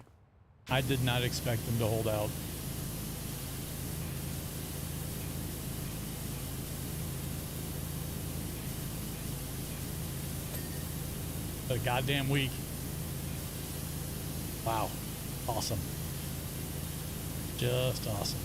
I did not expect them to hold out. A goddamn week. Wow. Awesome. Just awesome.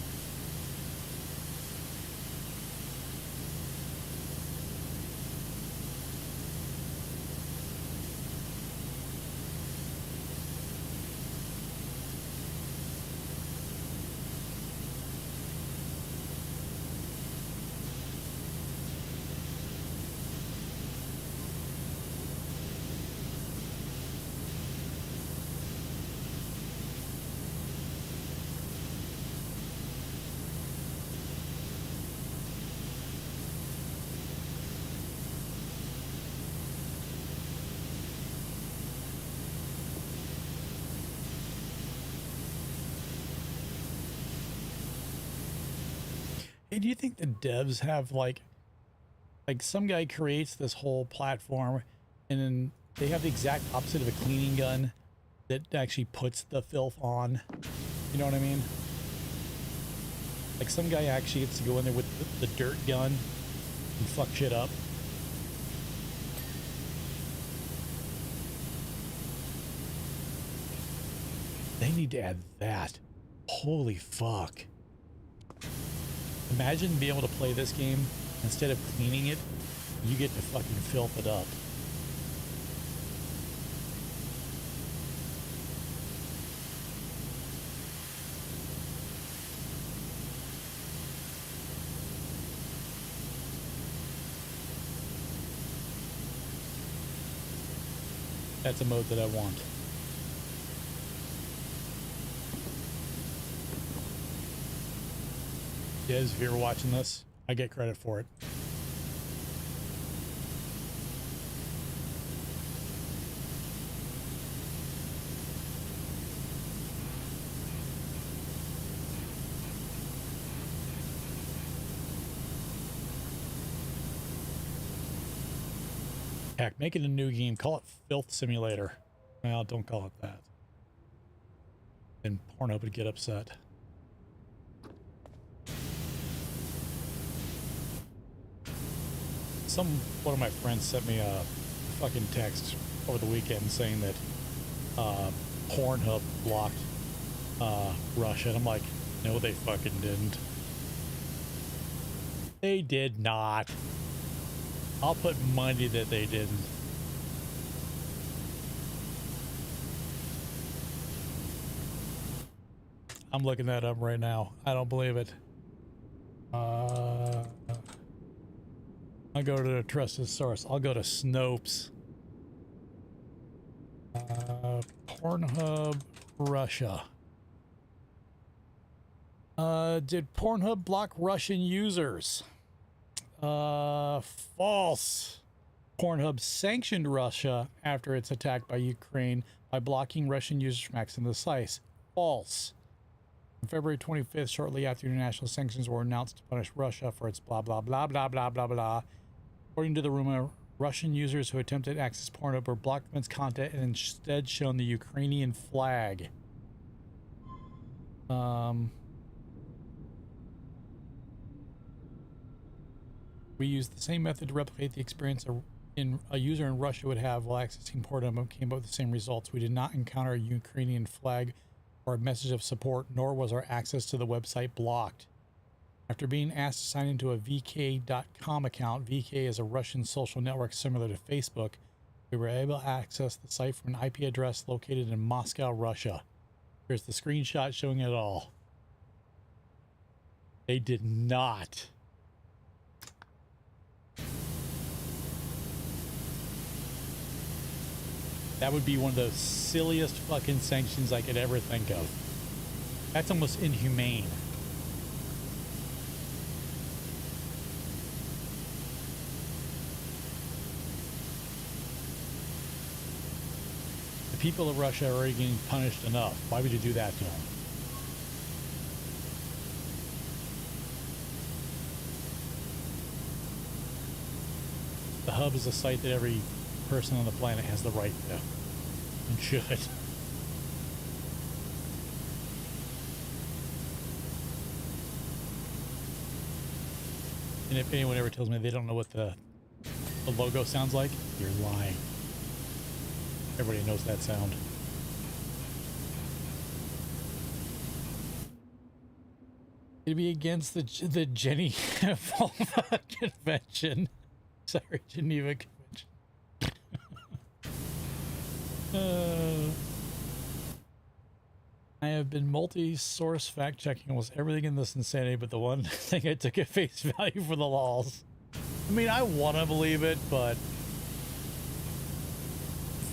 Hey, do you think the devs have like some guy creates this whole platform and then they have the exact opposite of a cleaning gun that actually puts the filth on? You know what I mean? Like some guy actually gets to go in there with the dirt gun and fuck shit up. They need to add that. Holy fuck. Imagine being able to play this game, instead of cleaning it, you get to fucking filth it up. That's a mode that I want. Yes, if you're watching this, I get credit for it. Heck, make it a new game. Call it Filth Simulator. Well, don't call it that. Then Pornhub would get upset. One of my friends sent me a fucking text over the weekend saying that Pornhub blocked Russia. And I'm like, no, they fucking didn't. They did not. I'll put money that they didn't. I'm looking that up right now. I don't believe it. I'll go to a trusted source. I'll go to Snopes. Pornhub Russia. Did Pornhub block Russian users? False. Pornhub sanctioned Russia after its attack by Ukraine by blocking Russian users from accessing the site. False. On February 25th, shortly after international sanctions were announced to punish Russia for its blah, blah, blah, blah, blah, blah, blah, According to the rumor, Russian users who attempted to access Pornhub were blocked from its content and instead shown the Ukrainian flag. We used the same method to replicate the experience a user in Russia would have while accessing Pornhub and came up with the same results. We did not encounter a Ukrainian flag or a message of support, nor was our access to the website blocked. After being asked to sign into a VK.com account, VK is a Russian social network similar to Facebook, we were able to access the site from an IP address located in Moscow, Russia. Here's the screenshot showing it all. They did not. That would be one of the silliest fucking sanctions I could ever think of. That's almost inhumane. The people of Russia are already getting punished enough. Why would you do that to them? The hub is a site that every person on the planet has the right to and should. And if anyone ever tells me they don't know what the logo sounds like, you're lying. Everybody knows that sound. It'd be against the Geneva Convention. Sorry, Geneva Convention. I have been multi-source fact-checking almost everything in this insanity, but the one thing I took at face value for the lols. I mean, I want to believe it, but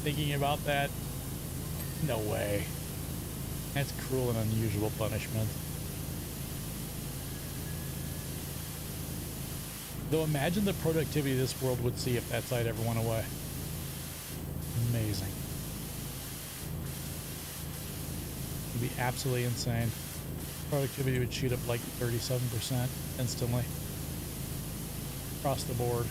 thinking about that, no way. That's cruel and unusual punishment. Though imagine the productivity this world would see if that site ever went away. Amazing. It'd be absolutely insane. Productivity would shoot up like 37% instantly. Across the board.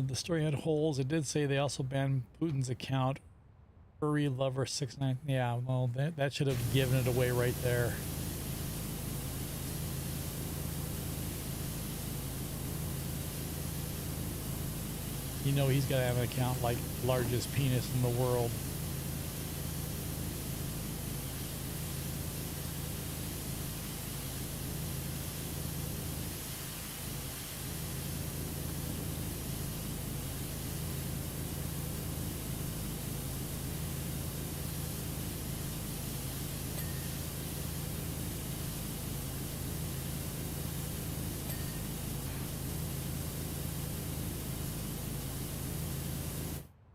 The story had holes. It did say they also banned Putin's account. Furry Lover 69. Yeah, well, that should have given it away right there. You know he's got to have an account like largest penis in the world.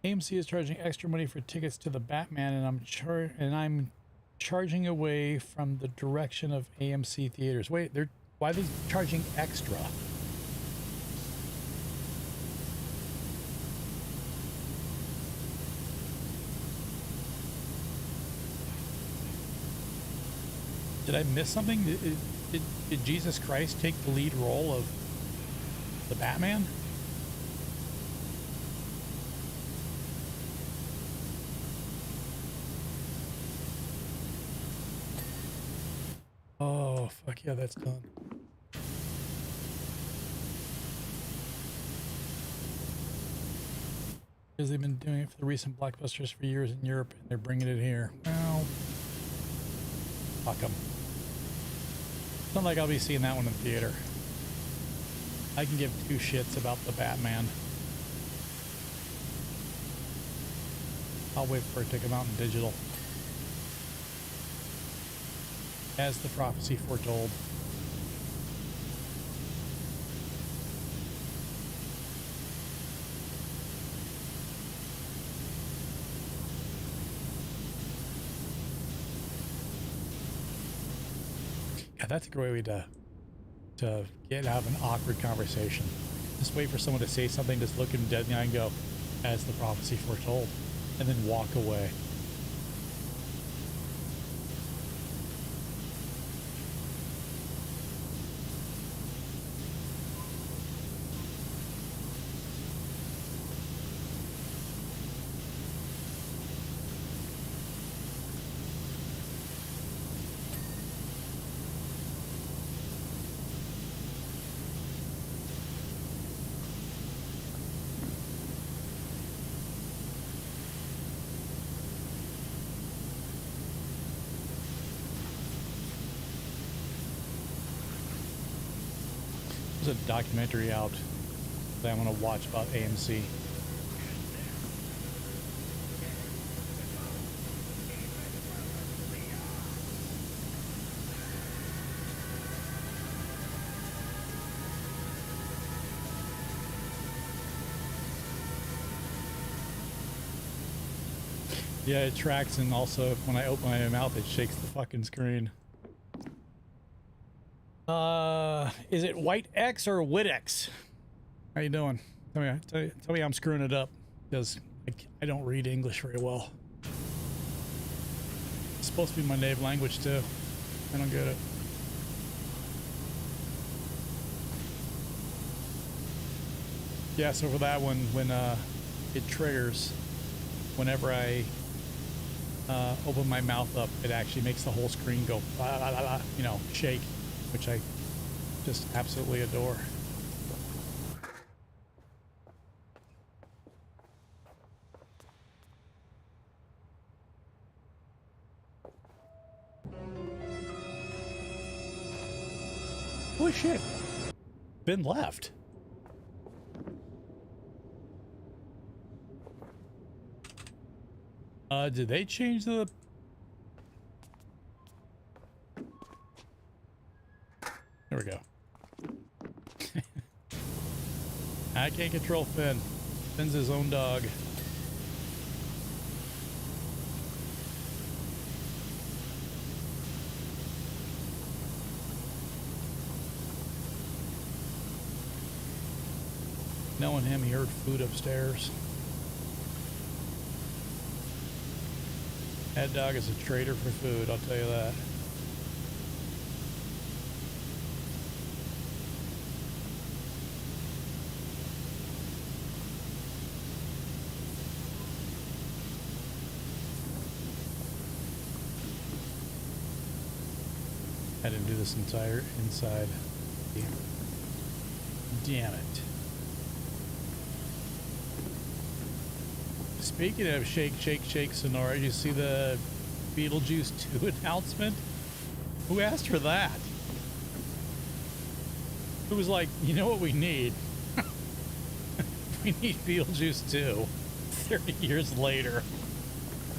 AMC is charging extra money for tickets to the Batman, and I'm charging away from the direction of AMC theaters. Wait, why are they charging extra? Did I miss something? Did Jesus Christ take the lead role of the Batman? Oh, fuck yeah, that's done. Because they've been doing it for the recent blockbusters for years in Europe, and they're bringing it here. Well, fuck them. It's not like I'll be seeing that one in theater. I can give two shits about the Batman. I'll wait for it to come out in digital. As the prophecy foretold. Yeah, that's a great way to get out of an awkward conversation. Just wait for someone to say something, just look them dead in the eye and go, as the prophecy foretold, and then walk away. There's a documentary out that I'm going to watch about AMC. Yeah, it tracks, and also when I open my mouth, it shakes the fucking screen. Is it White X or Wit X? How you doing? Tell me I'm screwing it up, because I don't read English very well. It's supposed to be my native language too. I don't get it. Yeah, so for that one, when it triggers, whenever I open my mouth up, it actually makes the whole screen go, la, la, la, la, you know, shake, which I just absolutely adore. Holy shit. Been left. Did they change the... There we go. I can't control Finn. Finn's his own dog. Knowing him, he heard food upstairs. That dog is a traitor for food, I'll tell you that. I didn't do this entire inside. Damn it. Speaking of shake, shake, shake, Sonora, you see the Beetlejuice 2 announcement? Who asked for that? Who was like, you know what we need? We need Beetlejuice 2. 30 years later.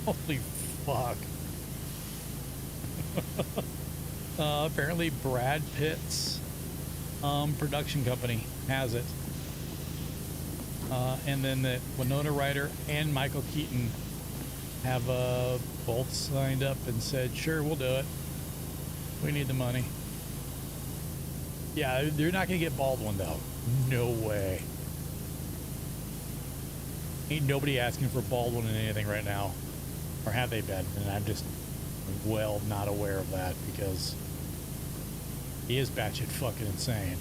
Holy fuck. Apparently Brad Pitt's production company has it. And then that Winona Ryder and Michael Keaton have both signed up and said, sure, we'll do it. We need the money. Yeah, they're not going to get Baldwin, though. No way. Ain't nobody asking for Baldwin in anything right now. Or have they been? And I'm just, well, not aware of that because he is batshit fucking insane.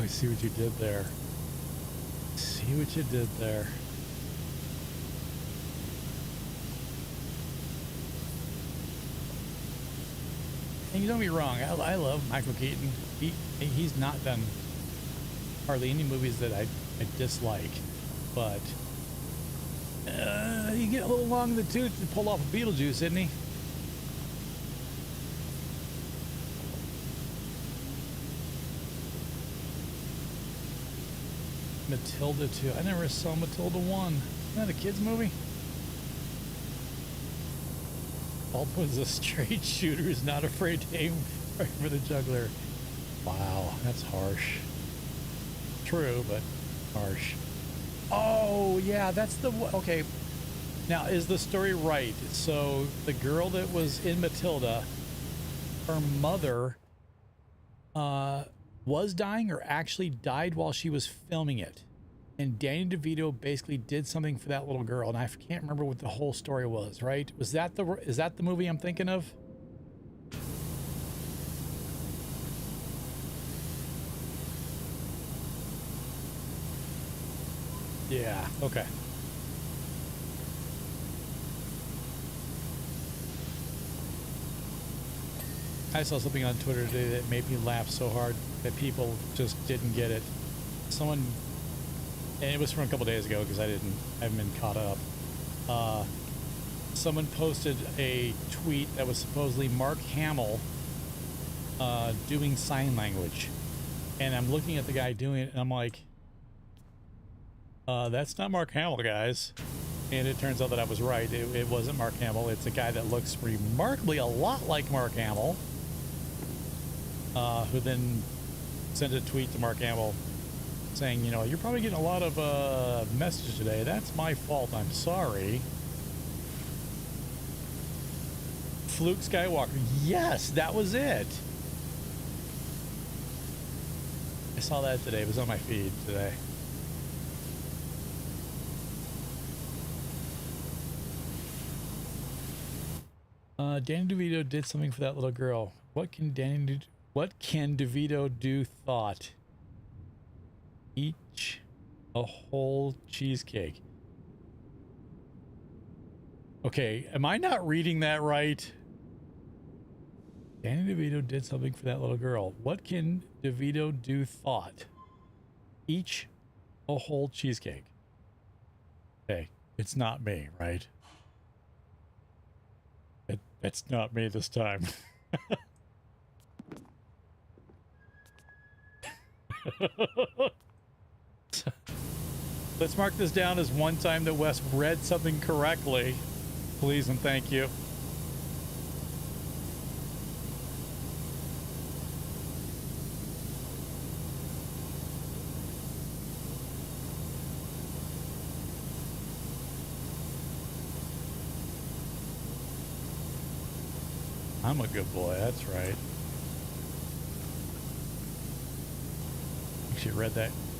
See what you did there. See what you did there. And don't get me wrong, I love Michael Keaton. He's not done hardly any movies that I dislike, but you get a little long in the tooth to pull off a Beetlejuice, isn't he? Matilda 2. I never saw Matilda 1. Isn't that a kid's movie? Baldwin's a straight shooter who's not afraid to aim right for the juggler. Wow, that's harsh. True, but harsh. Oh, yeah, that's the... Okay, now, is the story right? So, the girl that was in Matilda, her mother was dying or actually died while she was filming it. And Danny DeVito basically did something for that little girl, and I can't remember what the whole story was, right? Is that the movie I'm thinking of? Yeah, okay. I saw something on Twitter today that made me laugh so hard that people just didn't get it. Someone, and it was from a couple days ago because I haven't been caught up. Someone posted a tweet that was supposedly Mark Hamill doing sign language, and I'm looking at the guy doing it, and I'm like, that's not Mark Hamill, guys. And it turns out that I was right. It wasn't Mark Hamill. It's a guy that looks remarkably a lot like Mark Hamill, who then sent a tweet to Mark Hamill saying, you know, you're probably getting a lot of messages today. That's my fault. I'm sorry. Fluke Skywalker. Yes, that was it. I saw that today. It was on my feed today. Danny DeVito did something for that little girl. What can DeVito do? Thought. Each a whole cheesecake. Okay, am I not reading that right? Danny DeVito did something for that little girl. What can DeVito do? Thought. Each a whole cheesecake. Okay, it's not me, right? It's not me this time. Let's mark this down as one time that Wes read something correctly. Please and thank you. I'm a good boy, that's right.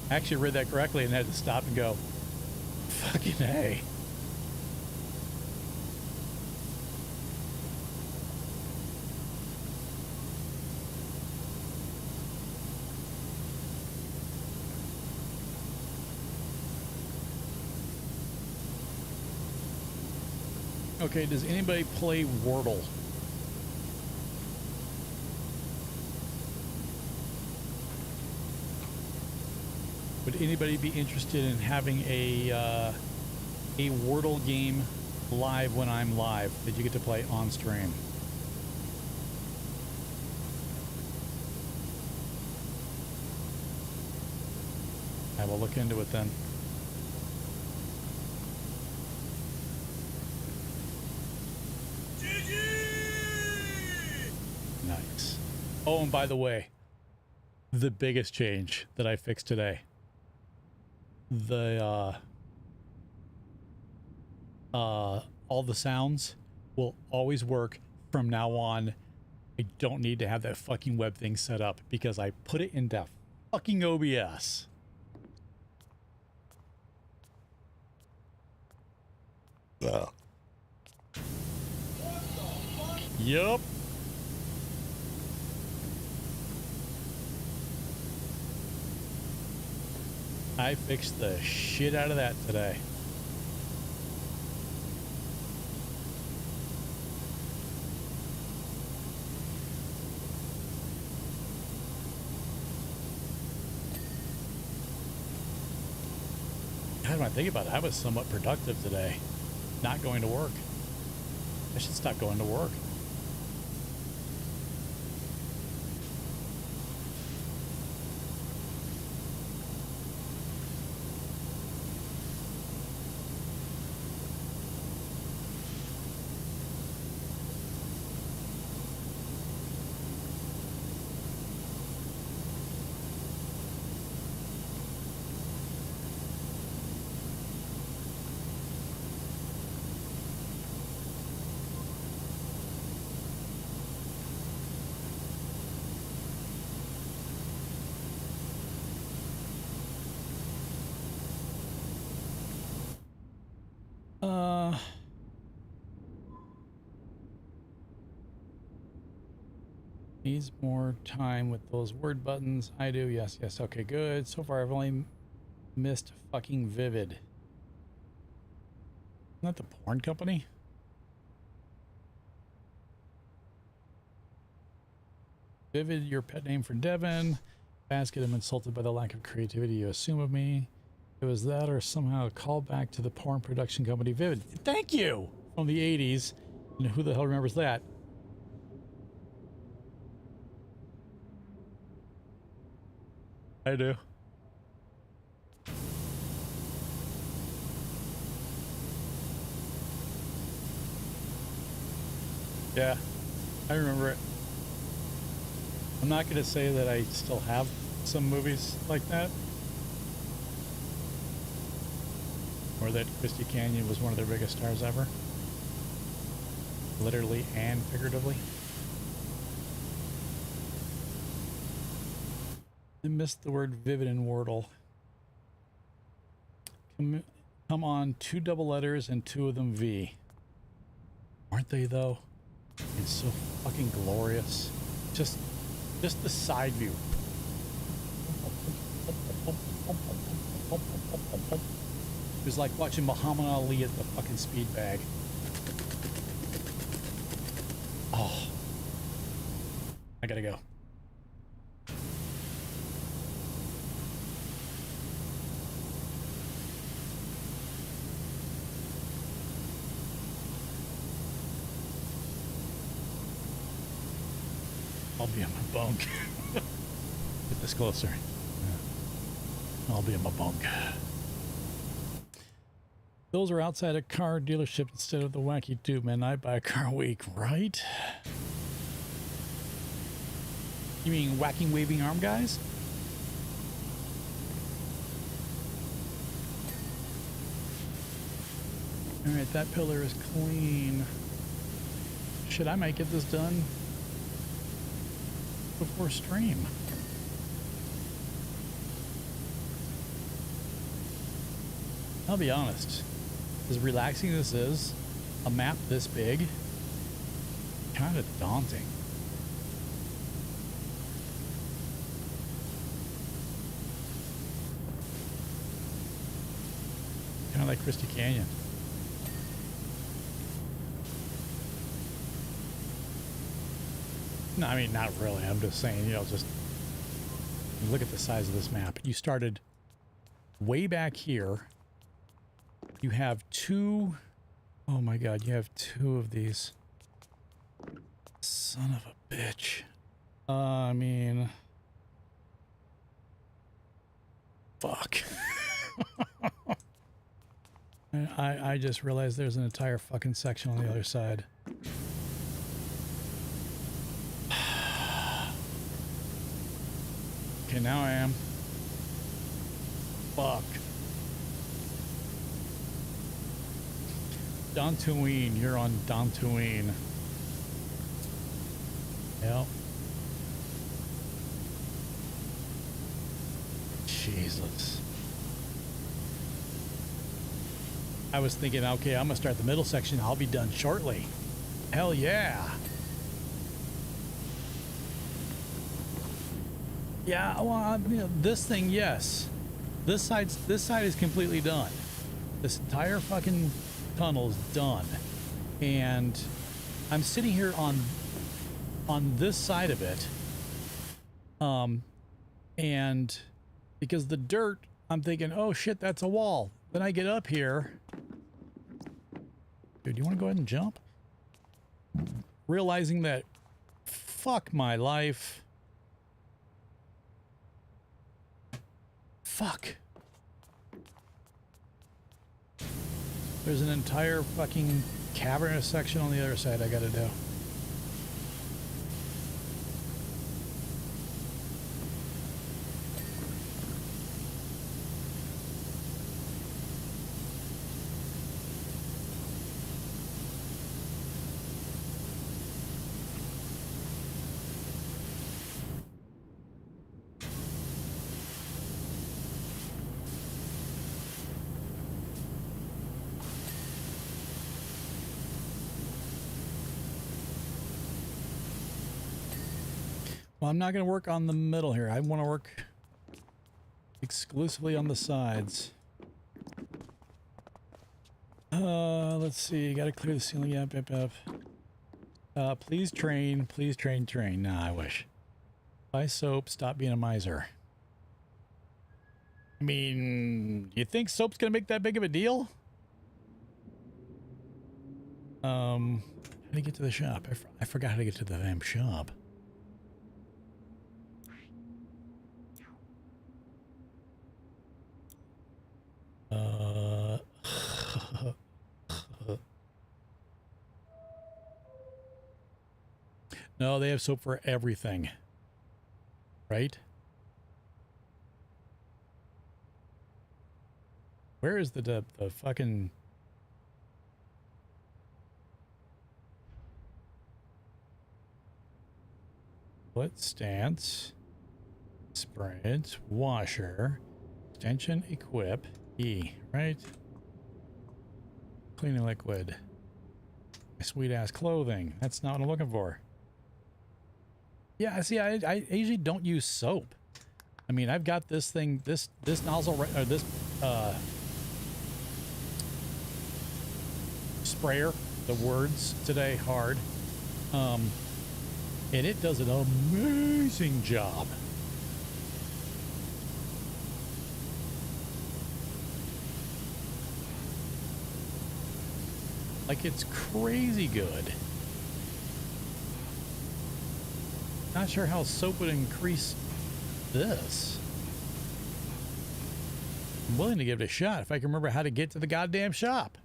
Actually read that correctly and had to stop and go, fucking A. Okay, does anybody play Wordle? Would anybody be interested in having a Wordle game live when I'm live that you get to play on stream? I will look into it then. Nice. Oh, and by the way, the biggest change that I fixed today. All the sounds will always work from now on. I don't need to have that fucking web thing set up because I put it into fucking OBS. Yup. I fixed the shit out of that today. God, when I think about it, I was somewhat productive today. Not going to work. I should stop going to work. Needs more time with those word buttons. I do. Yes, yes. Okay, good. So far, I've only missed fucking Vivid. Isn't that the porn company? Vivid, your pet name for Devin. Basket, I'm insulted by the lack of creativity you assume of me. It was that or somehow a callback to the porn production company Vivid. Thank you! From the 80s. And who the hell remembers that? I do. Yeah, I remember it. I'm not going to say that I still have some movies like that, or that Christy Canyon was one of their biggest stars ever, literally and figuratively. I missed the word vivid in Wordle. Come on, 2 double letters and 2 of them V. Aren't they though? It's so fucking glorious. Just the side view. It was like watching Muhammad Ali at the fucking speed bag. Oh. I gotta go. I'll be on my bunk. Get this closer. Yeah. I'll be on my bunk. Those are outside a car dealership instead of the wacky tube, man. I buy a car a week, right? You mean whacking, waving arm guys? All right, that pillar is clean. Shit, I might get this done before stream. I'll be honest, as relaxing as this is, a map this big, kind of daunting. Kind of like Christy Canyon. No, I mean, not really. I'm just saying, you know, just look at the size of this map. You started way back here. You have 2. Oh my God, you have 2 of these. Son of a bitch. I mean, fuck. I just realized there's an entire fucking section on the other side. Okay, now I am. Fuck. Dantooine, you're on Dantooine. Yep. Jesus. I was thinking, okay, I'm gonna start the middle section. I'll be done shortly. Hell yeah. Yeah, well, you know, this thing, yes. This side is completely done. This entire fucking tunnel is done. And I'm sitting here on this side of it. And because the dirt, I'm thinking, oh shit, that's a wall. Then I get up here. Dude, you want to go ahead and jump? Realizing that, fuck my life. Fuck. There's an entire fucking cavernous section on the other side I gotta do. Well, I'm not going to work on the middle here. I want to work exclusively on the sides. Let's see. Got to clear the ceiling. Yep, yep, yep. Please train. Please train, train. Nah, I wish. Buy soap. Stop being a miser. I mean, you think soap's going to make that big of a deal? How to get to the shop? I forgot how to get to the damn shop. No, they have soap for everything. Right? Where is the fucking... Foot stance, sprint, washer, extension, equip, E, right? Cleaning liquid. My sweet ass clothing. That's not what I'm looking for. Yeah, see, I usually don't use soap. I mean, I've got this thing, this nozzle, or this sprayer, the words today hard. And it does an amazing job. Like, it's crazy good. Not sure how soap would increase this. I'm willing to give it a shot if I can remember how to get to the goddamn shop.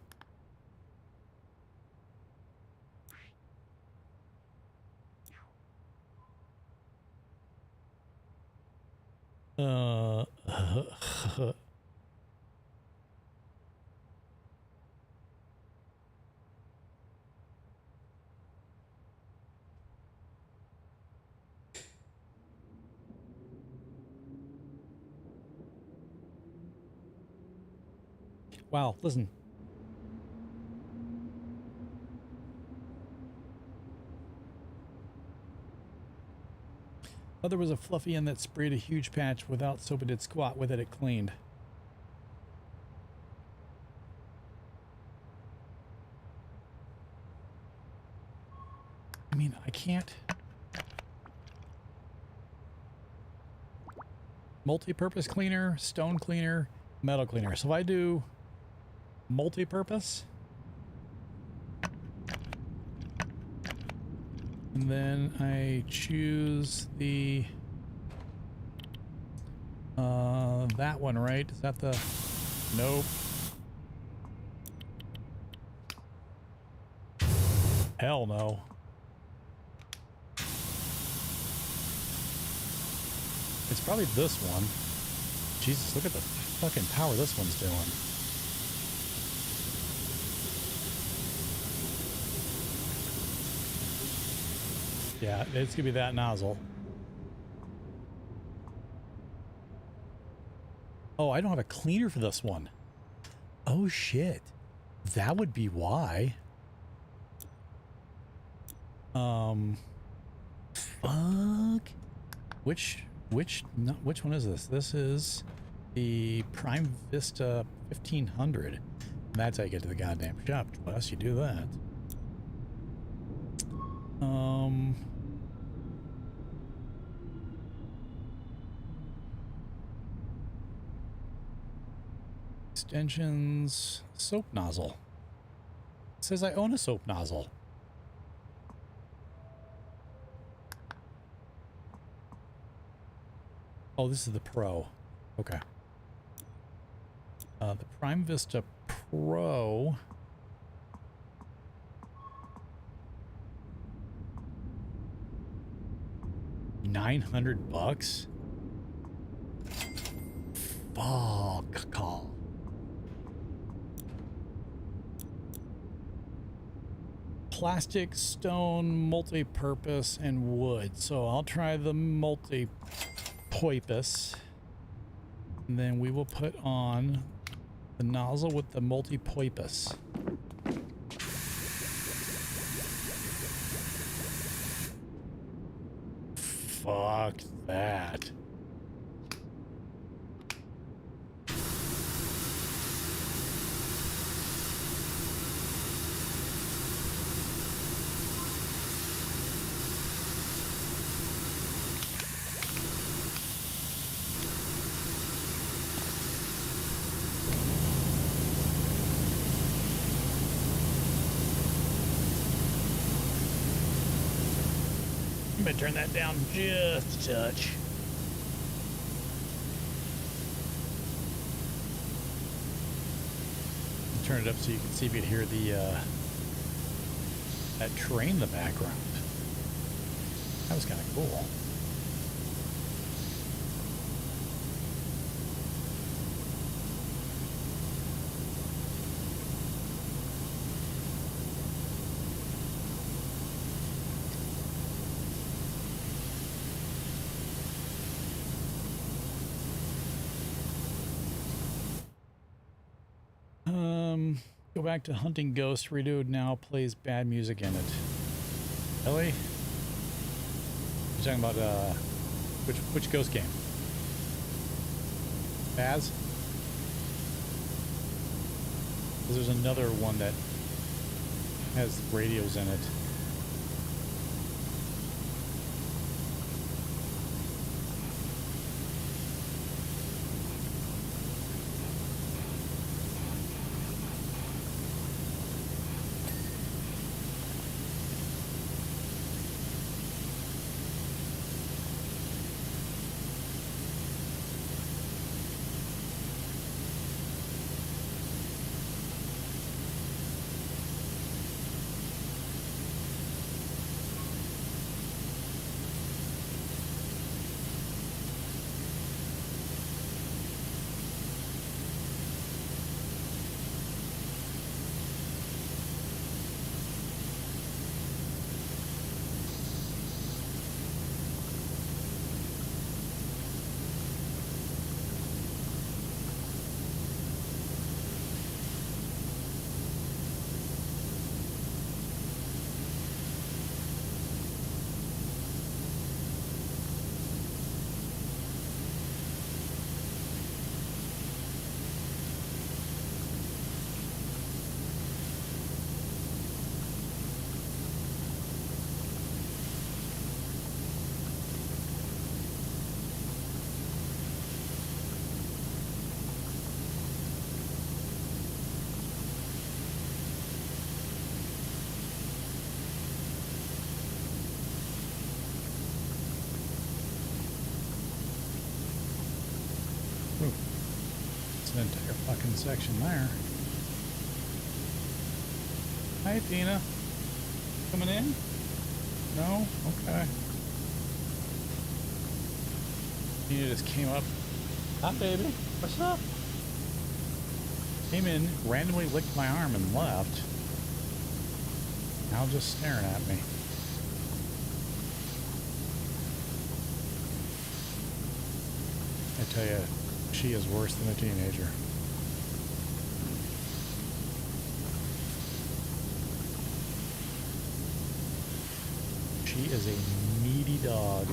Wow, listen. Oh, there was a fluffy end that sprayed a huge patch without soap. It did squat with it. It cleaned. I mean, I can't. Multi-purpose cleaner, stone cleaner, metal cleaner. So if I do multi-purpose, and then I choose the that one, right? Is that the... Nope. Hell no. It's probably this one. Jesus, look at the fucking power this one's doing. Yeah, it's gonna be that nozzle. Oh, I don't have a cleaner for this one. Oh shit. That would be why. Fuck. Which one is this? This is the Prime Vista 1500. That's how you get to the goddamn shop. Plus you do that. Extensions, soap nozzle. It says I own a soap nozzle. Oh, this is the Pro. Okay. The Prime Vista Pro. $900? Fuck call. Plastic, stone, multi-purpose, and wood. So I'll try the multi-purpose. And then we will put on the nozzle with the multi-purpose. Fuck. Fuck that. I'm gonna turn that down just a touch. Turn it up so you can see if you can hear the that train in the background. That was kind of cool. Go back to Hunting Ghost. Redo now plays bad music in it. Ellie? You're talking about which Ghost game? Baz? There's another one that has radios in it. An entire fucking section there. Hi, Tina. Coming in? No? Okay. Tina just came up. Hi, baby. What's up? Came in, randomly licked my arm and left. Now just staring at me. I tell you, she is worse than a teenager. She is a needy dog.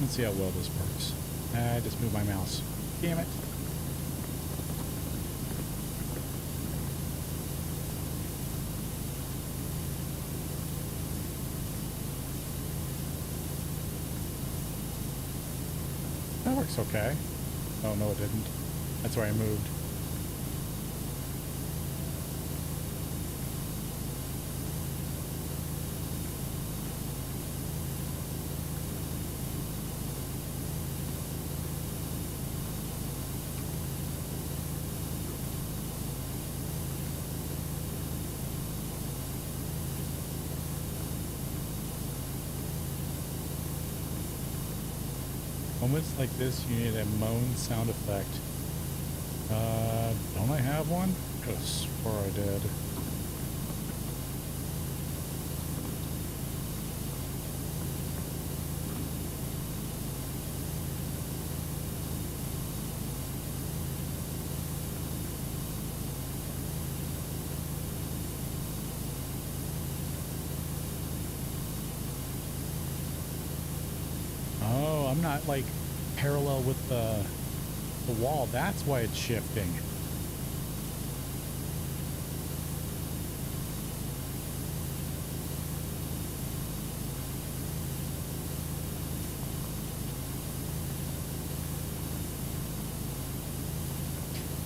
Let's see how well this works. I just moved my mouse. Damn it. That works okay. Oh, no, it didn't. That's where I moved. Moments like this, you need a moan sound effect. Don't I have one? Could have swore I did. Oh, I'm not like parallel with the wall. That's why it's shifting.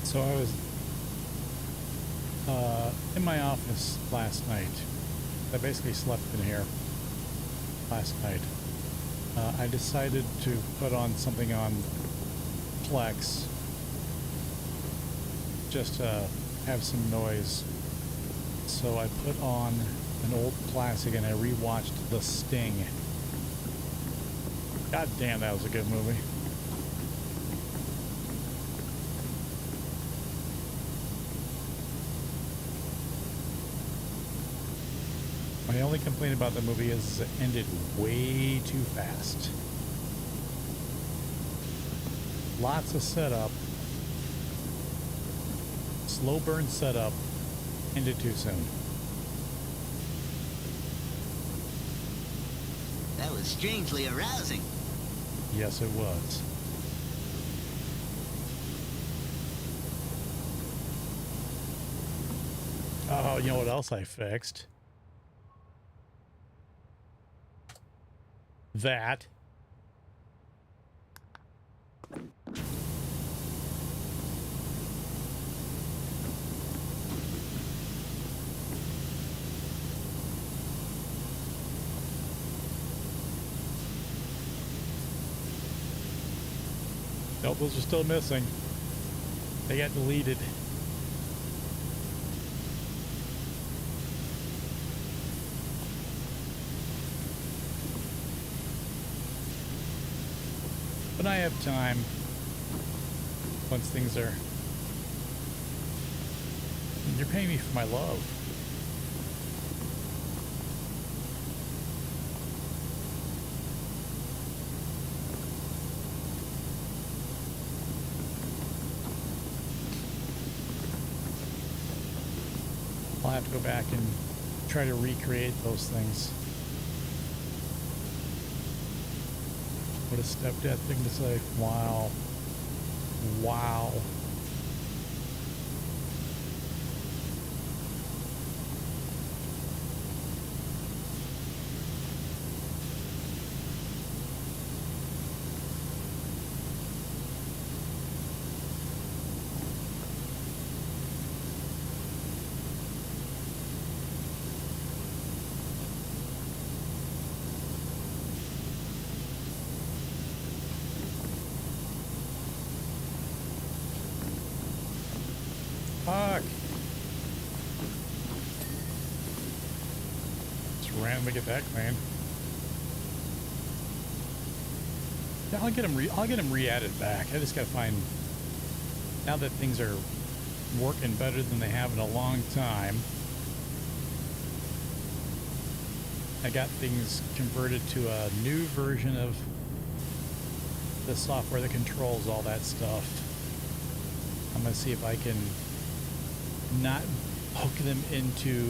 So I was in my office last night. I basically slept in here last night. I decided to put on something on Plex just to have some noise. So I put on an old classic and I rewatched The Sting. God damn, that was a good movie. My only complaint about the movie is it ended way too fast. Lots of setup. Slow burn setup. Ended too soon. That was strangely arousing. Yes, it was. Oh, you know what else I fixed? That. Nope, those are still missing. They got deleted. But I have time once things are... You're paying me for my love. I'll have to go back and try to recreate those things. What a stepdad thing to say. Wow. Wow. Fuck. Just randomly get that clean. Yeah, I'll get him re-added back. I just gotta find, now that things are working better than they have in a long time. I got things converted to a new version of the software that controls all that stuff. I'm gonna see if I can not hook them into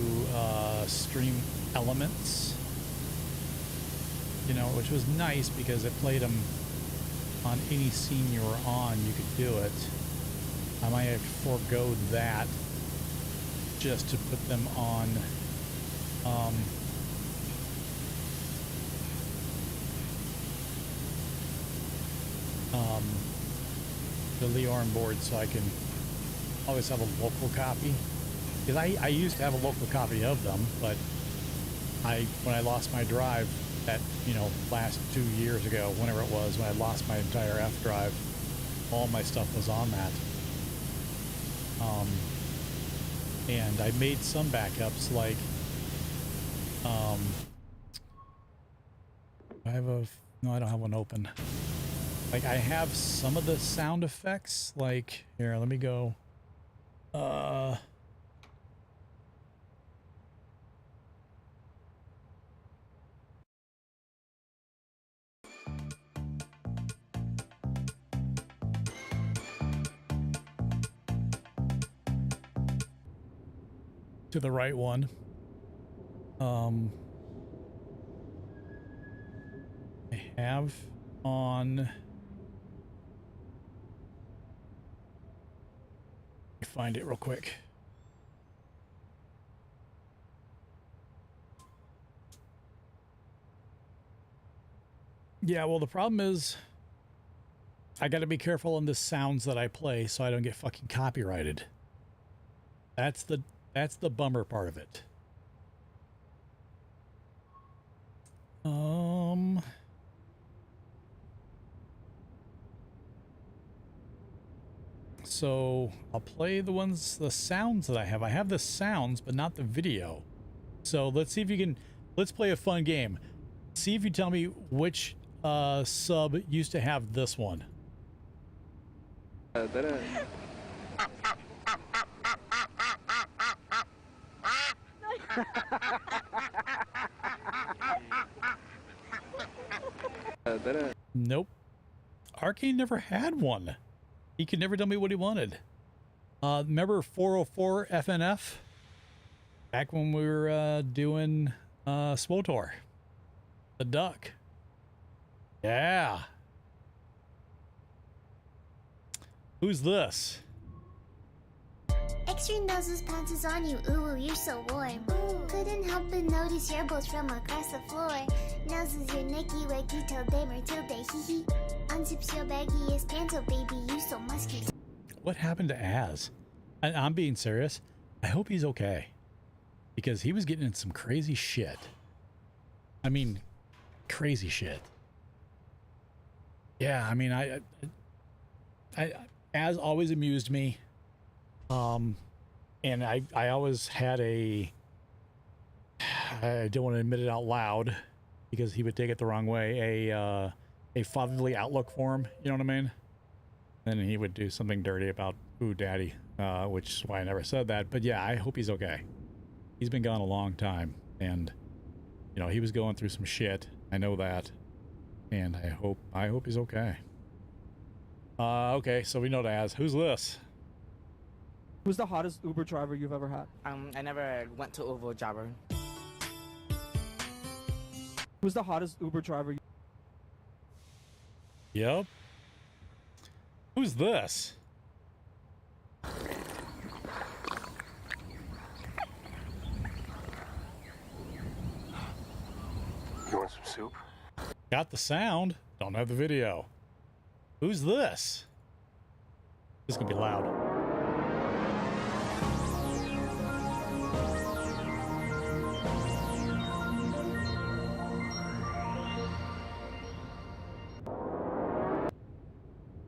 stream elements, you know, which was nice because it played them on any scene you were on, you could do it. I might have to forego that just to put them on the Leorn board, so I can always have a local copy. Because I used to have a local copy of them, but when I lost my drive that, you know, last 2 years ago, whenever it was, when I lost my entire F drive, all my stuff was on that. And I made some backups, like, no, I don't have one open. Like, I have some of the sound effects, like, here, let me go, to the right one. I have on, let me find it real quick. Yeah, well, the problem is I got to be careful on the sounds that I play so I don't get fucking copyrighted. That's the bummer part of it. So I'll play the sounds that I have. I have the sounds, but not the video. So let's see if you can, let's play a fun game. See if you tell me which sub used to have this one. Nope. Arcane never had one. He could never tell me what he wanted. Remember 404 FNF? Back when we were doing SWOTOR. The duck. Yeah. Who's this? Extra noses pounces on you, ooh, you're so warm. Couldn't help but notice your bones from across the floor. Noses your necky, wacky, till day, till day, hee hee. Unzips your baggiest pants, oh baby, you so musky. What happened to Az? I'm being serious. I hope he's okay. Because he was getting in some crazy shit. I mean, crazy shit. Yeah, I mean, I Az always amused me. And I always had I don't want to admit it out loud because he would take it the wrong way, a fatherly outlook for him, you know what I mean? And he would do something dirty about, ooh, daddy, which is why I never said that. But yeah, I hope he's okay. He's been gone a long time, and, you know, he was going through some shit. I know that. And I hope he's okay. Okay, so we know Daz. Who's this? Who's the hottest Uber driver you've ever had? I never went to Uber driver. Who's the hottest Uber driver? Yep. Who's this? You want some soup? Got the sound. Don't have the video. Who's this? This is gonna be loud.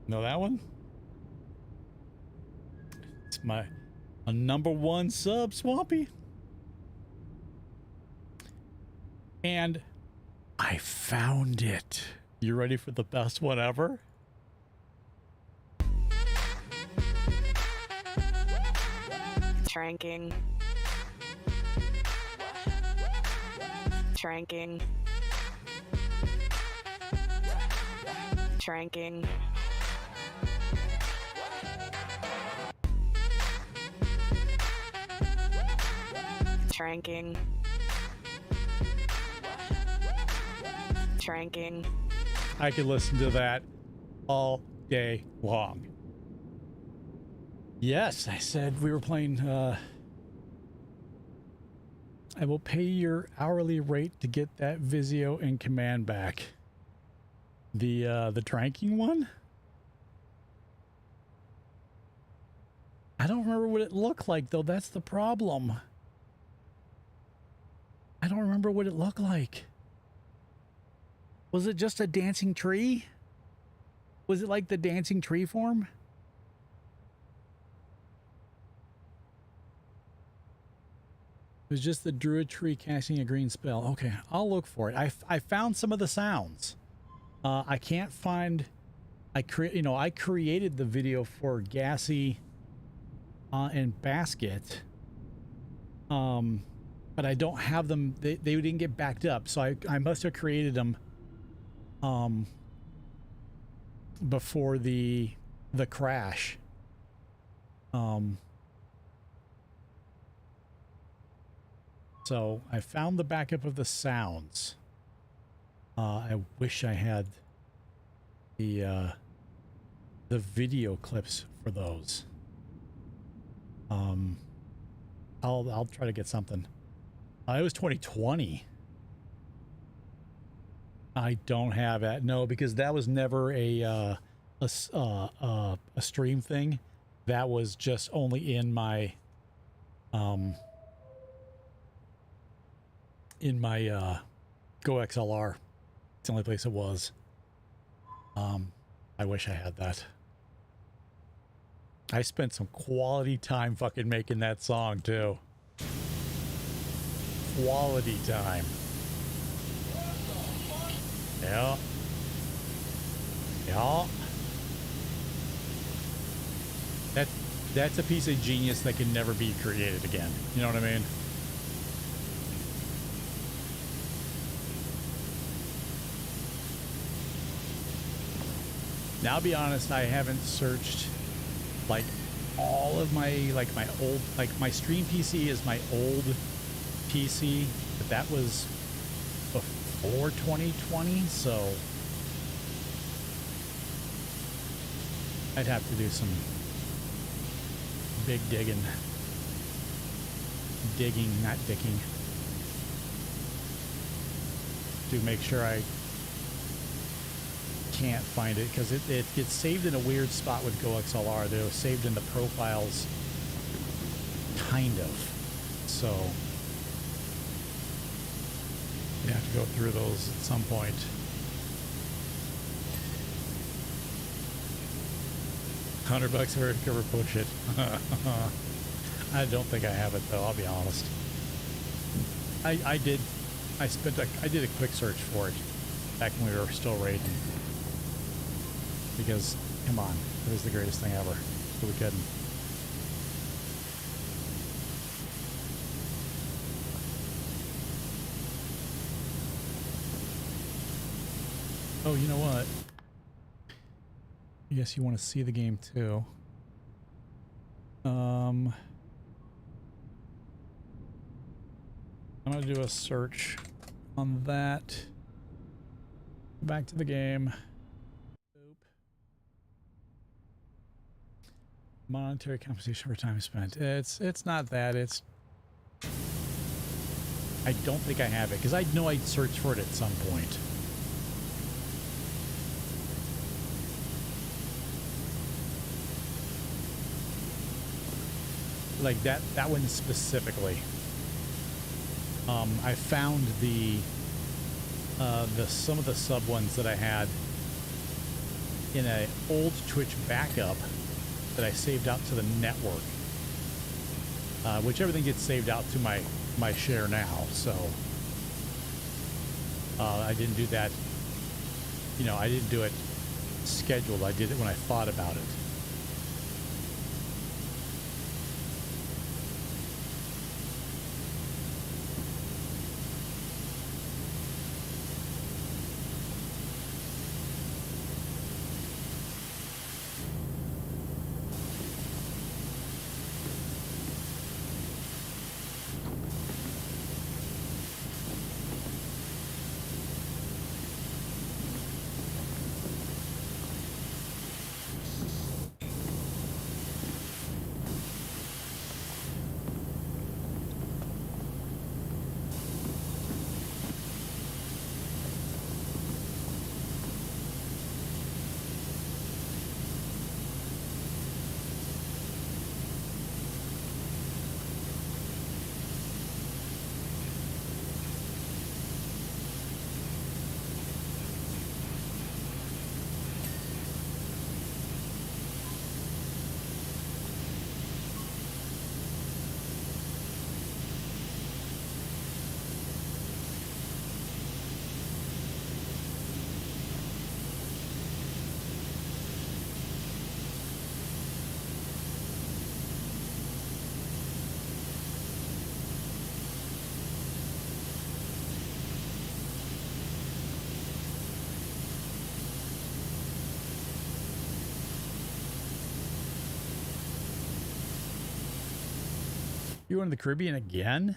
Know that one? It's my #1 sub, Swampy. And I found it. You ready for the best one ever? Tranking. Tranking. Tranking. Tranking. Tranking. I could listen to that all day long. Yes, I said we were playing, I will pay your hourly rate to get that Vizio in command back. The tranking one? I don't remember what it looked like, though. That's the problem. I don't remember what it looked like. Was it just a dancing tree? Was it like the dancing tree form? It was just the druid tree casting a green spell. Okay, I'll look for it. I found some of the sounds. I can't find. I created the video for Gassy and Basket. But I don't have them. They didn't get backed up, so I must have created them before the crash. So I found the backup of the sounds. I wish I had the video clips for those. I'll try to get something. It was 2020. I don't have it. No, because that was never a stream thing. That was just only in my Go XLR. It's the only place it was. I wish I had that. I spent some quality time fucking making that song too. Quality time. Yeah. Yeah. That's a piece of genius that can never be created again. You know what I mean? Now, I'll be honest, I haven't searched like all of my old, like my stream PC is my old PC, but that was before 2020, so I'd have to do some big digging, not digging, to make sure I can't find it, because it gets saved in a weird spot with GoXLR. They're saved in the profiles, kind of, so you have to go through those at some point. $100 for it, cover push it. I don't think I have it though, I'll be honest. I did a quick search for it back when we were still raiding. Because, come on, it was the greatest thing ever. So we couldn't. Oh, you know what? I guess you want to see the game too. I'm gonna do a search on that. Go back to the game. Monetary compensation for time spent. It's not that. It's, I don't think I have it, because I know I'd search for it at some point. Like that one specifically. I found the some of the sub ones that I had in a old Twitch backup that I saved out to the network, which everything gets saved out to my share now. So I didn't do that. You know, I didn't do it scheduled. I did it when I thought about it. You going to the Caribbean again?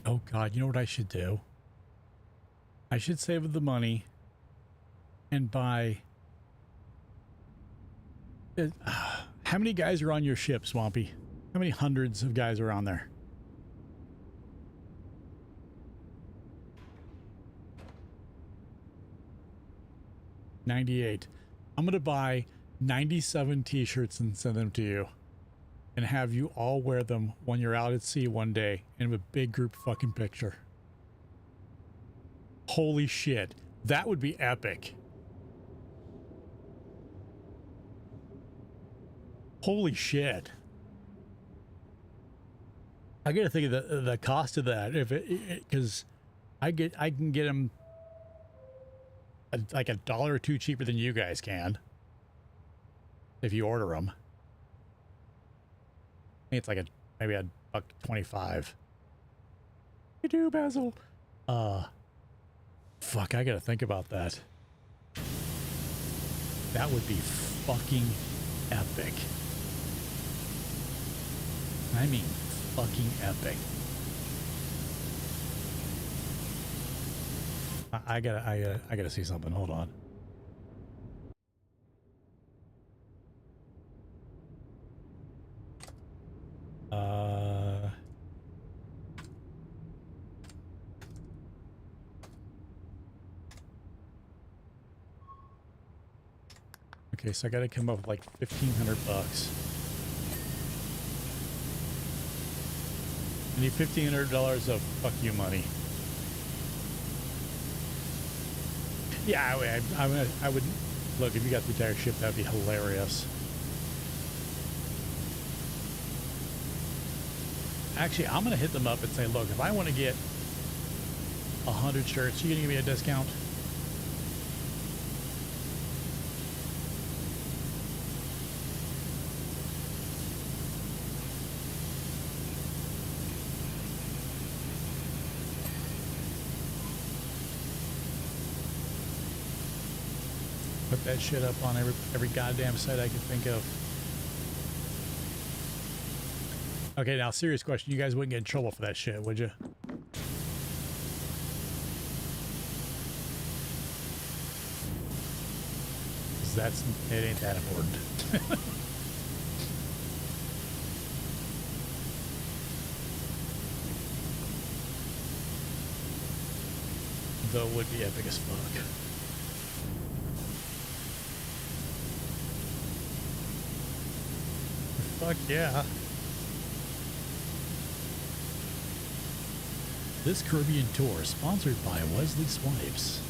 Oh God, you know what I should do? I should save the money and buy... how many guys are on your ship, Swampy? How many hundreds of guys are on there? $98. I'm going to buy 97 t-shirts and send them to you. And have you all wear them when you're out at sea one day in a big group fucking picture. Holy shit. That would be epic. Holy shit. I gotta think of the cost of that, if because I can get them like $1 or $2 cheaper than you guys can if you order them. I think it's like maybe $1.25. You do, Basil. Fuck, I gotta think about that. That would be fucking epic. I mean, fucking epic. I gotta see something. Hold on. Okay, so I gotta come up with like $1,500. I need $1,500 of fuck you money. Yeah, I would look if you got the entire ship. That'd be hilarious. Actually, I'm gonna hit them up and say, look, if I want to get 100 shirts, you gonna give me a discount? Put that shit up on every goddamn site I can think of. Okay, now serious question. You guys wouldn't get in trouble for that shit, would you? It ain't that important. Though it would be epic as fuck. Fuck yeah. This Caribbean tour sponsored by Wesley Swipes.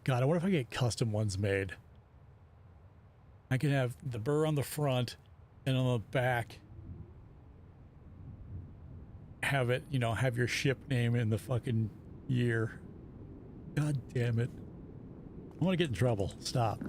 God, I wonder if I get custom ones made. I could have the burr on the front and on the back have it, you know, have your ship name in the fucking year. God damn it. I want to get in trouble. Stop.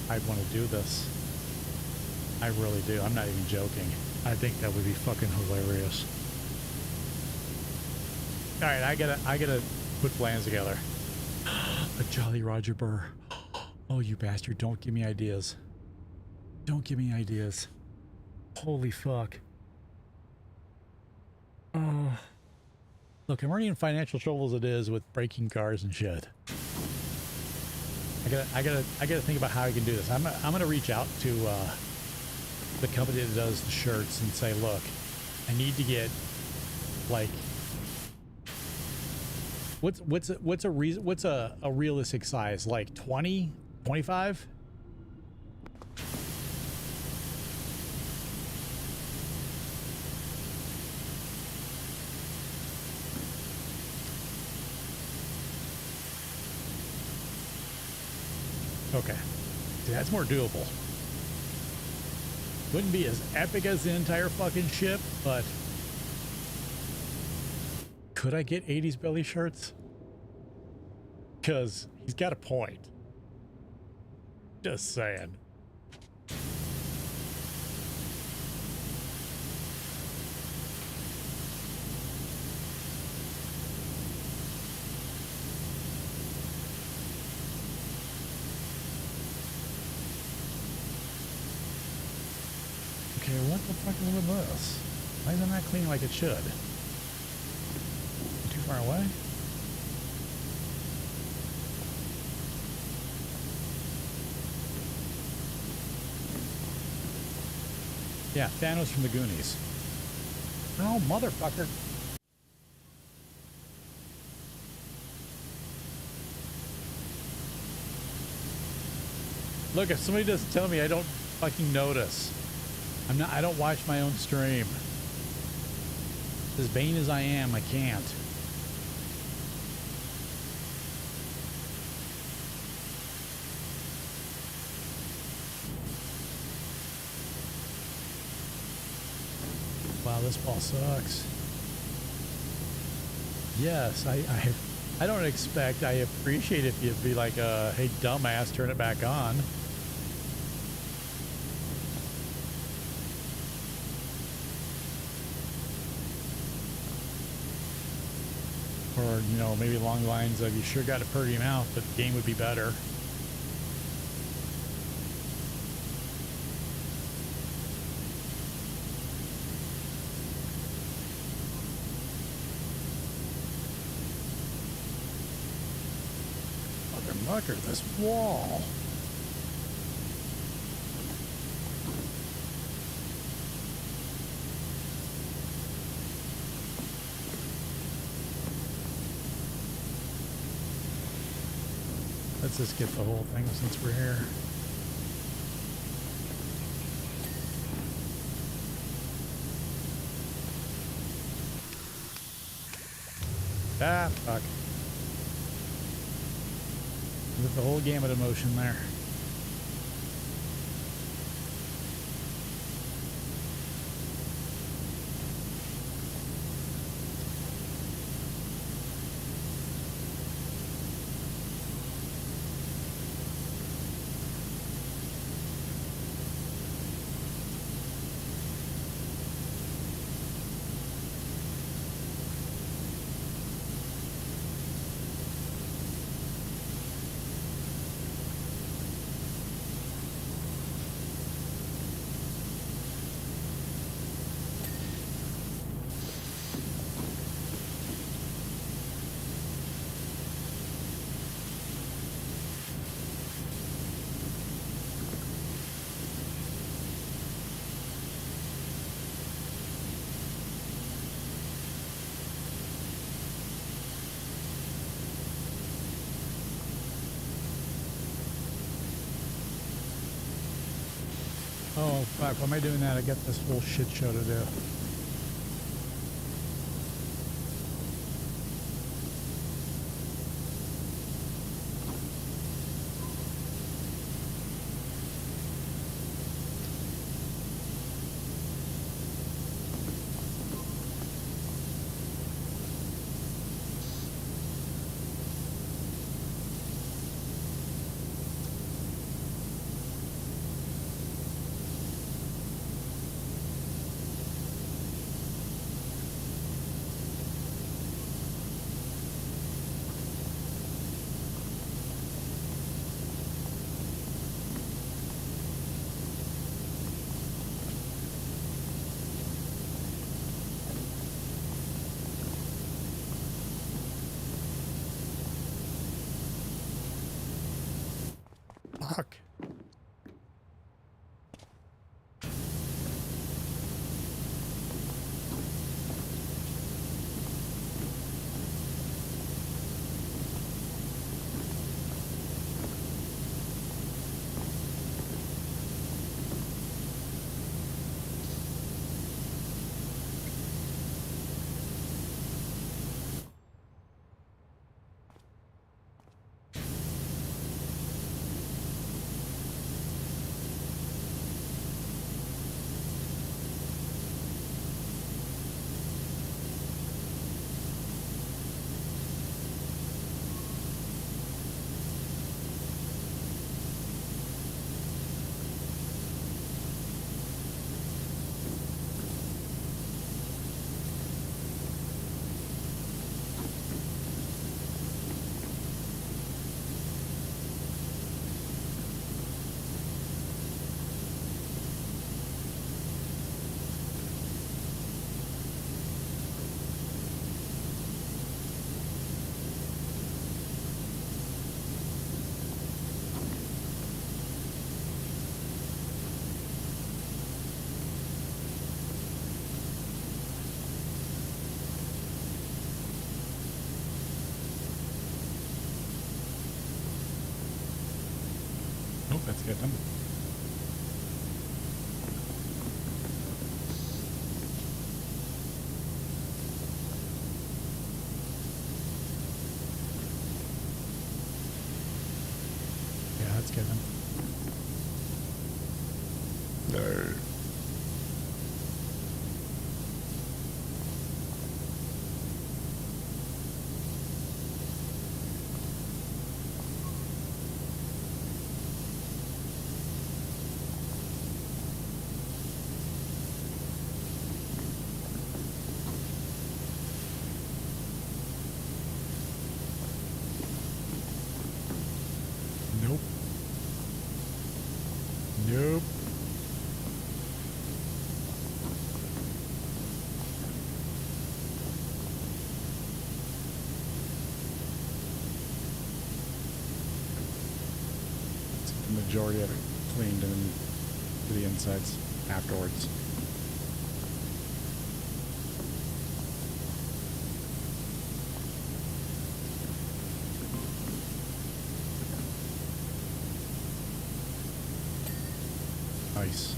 I'd want to do this. I really do. I'm not even joking. I think that would be fucking hilarious. All right, I gotta put plans together. A Jolly Roger Burr. Oh, you bastard! Don't give me ideas. Don't give me ideas. Holy fuck. Look, I'm already in financial trouble as it is with breaking cars and shit. I gotta think about how I can do this. I'm gonna reach out to the company that does the shirts and say, look, I need to get like what's a realistic size, like 20, 25? Okay, see, that's more doable. Wouldn't be as epic as the entire fucking ship, but could I get 80s belly shirts? Because he's got a point. Just saying. Okay, what the fuck is with this? Why is it not clean like it should? Too far away? Yeah, Thanos from the Goonies. Oh, motherfucker. Look, if somebody doesn't tell me, I don't fucking notice. I don't watch my own stream. As vain as I am, I can't. Wow, this ball sucks. Yes, I don't expect, I appreciate if you'd be like, hey dumbass, turn it back on. Or, you know, maybe along the lines of, you sure got a pretty mouth, but the game would be better. Motherfucker, this wall. Let's just get the whole thing since we're here. Ah, fuck. With the whole gamut of motion there. Oh, fuck. Why am I doing that? I got this whole shit show to do. fuck? Nope, that's good. Yeah, that's good. No. Nope. Nope. The majority of it cleaned and to the insides afterwards. Nice.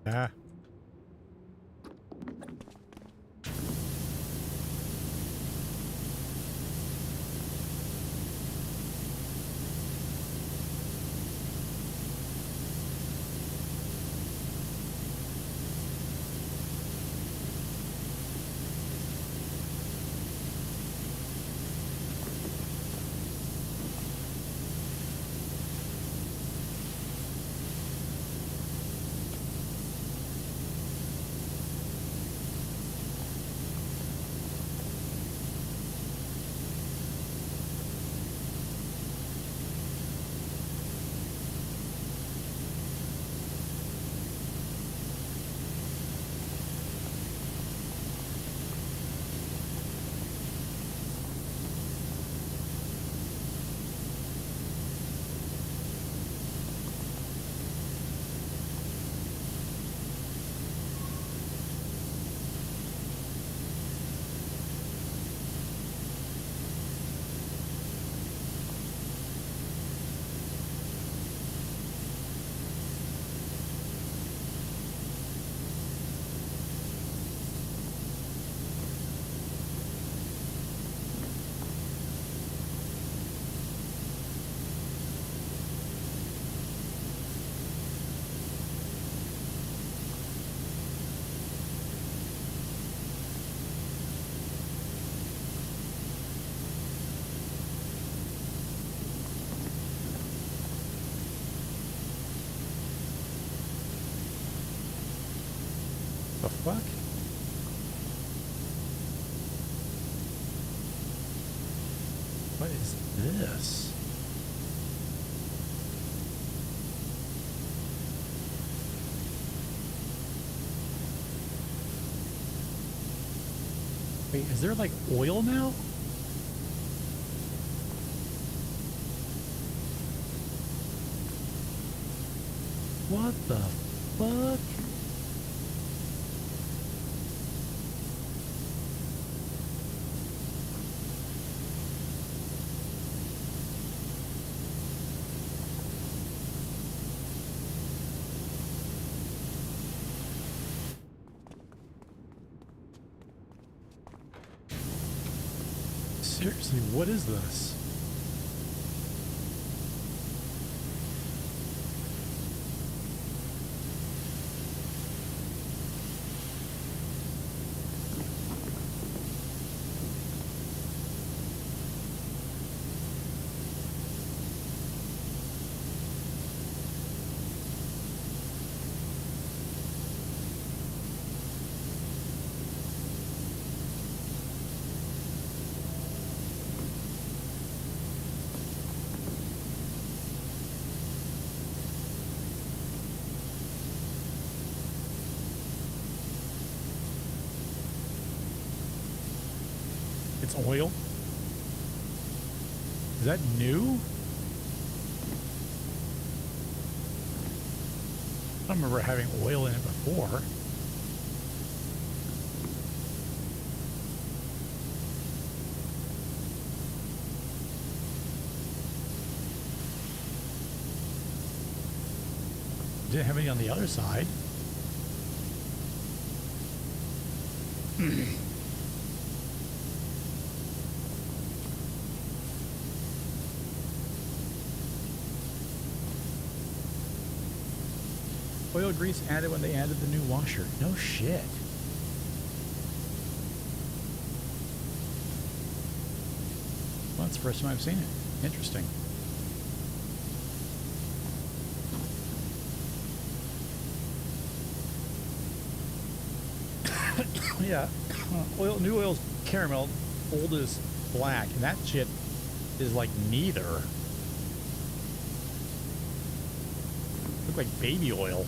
Ah. The fuck? What is this? Wait, is there like oil now? What the fuck? Seriously, what is this? It's oil? Is that new? I don't remember having oil in it before. Didn't have any on the other side. Oil grease added when they added the new washer. No shit. Well, that's the first time I've seen it. Interesting. Yeah. New oil's caramel, old is black, and that shit is like neither. Look like baby oil.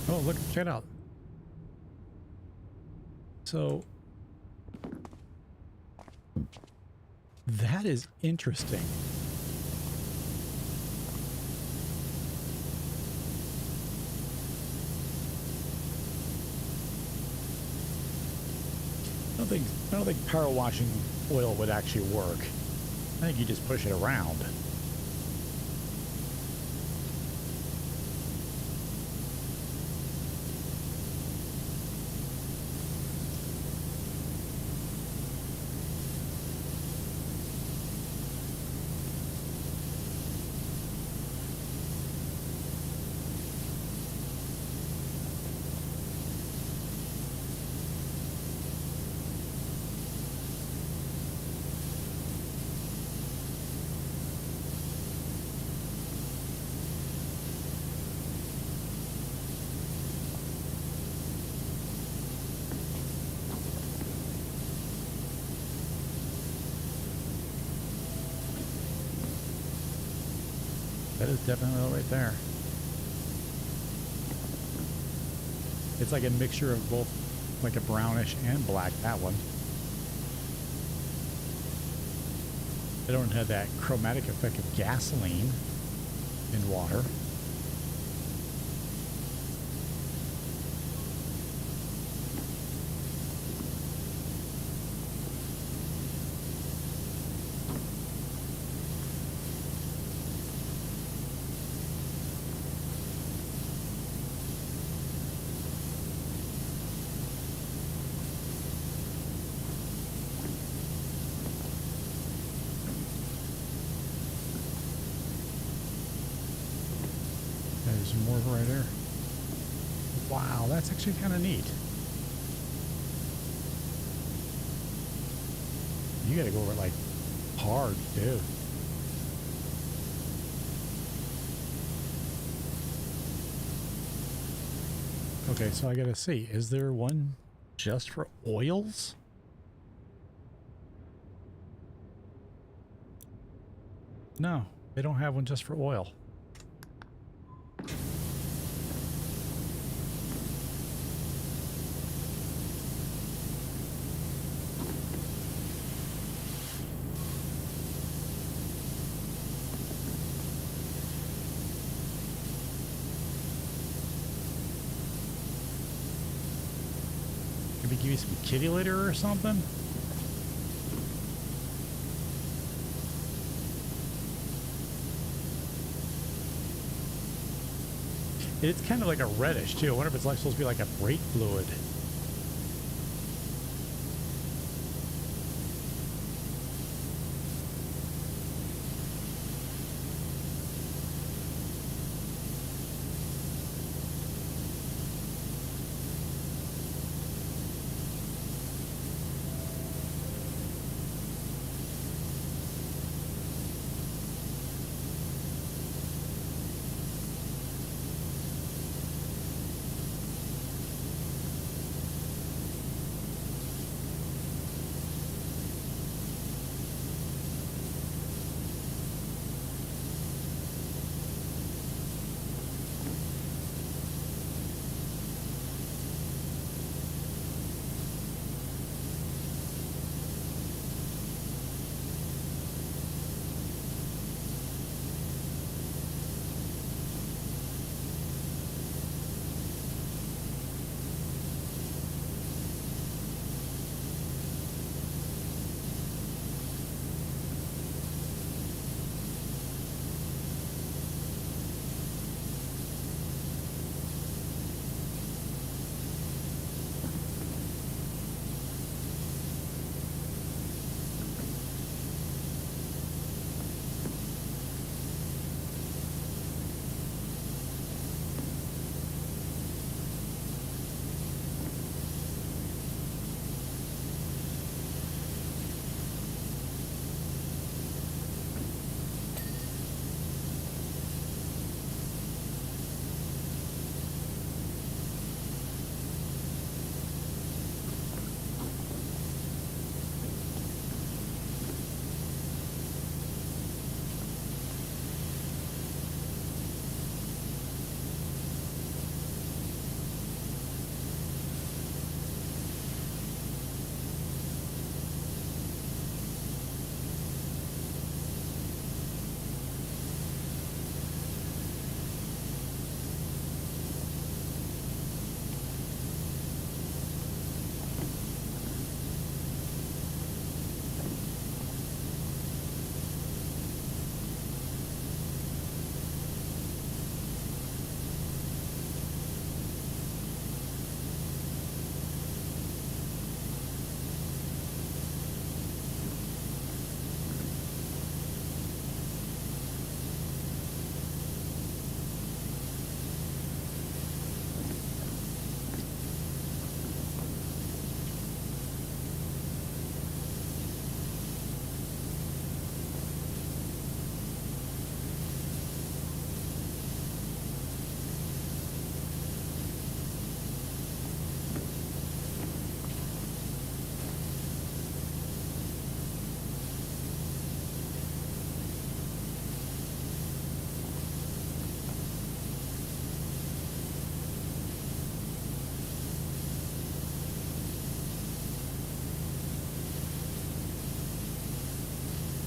Oh, look, check it out. So that is interesting. I don't think power washing oil would actually work. I think you just push it around. That is definitely oil right there. It's like a mixture of both, like a brownish and black, that one. They don't have that chromatic effect of gasoline in water. There's more right there. Wow, that's actually kind of neat. You got to go over it like hard too. Okay, so I got to see, is there one just for oils? No, they don't have one just for oil. Maybe give you some kitty litter or something? It's kind of like a reddish too. I wonder if it's like supposed to be like a brake fluid.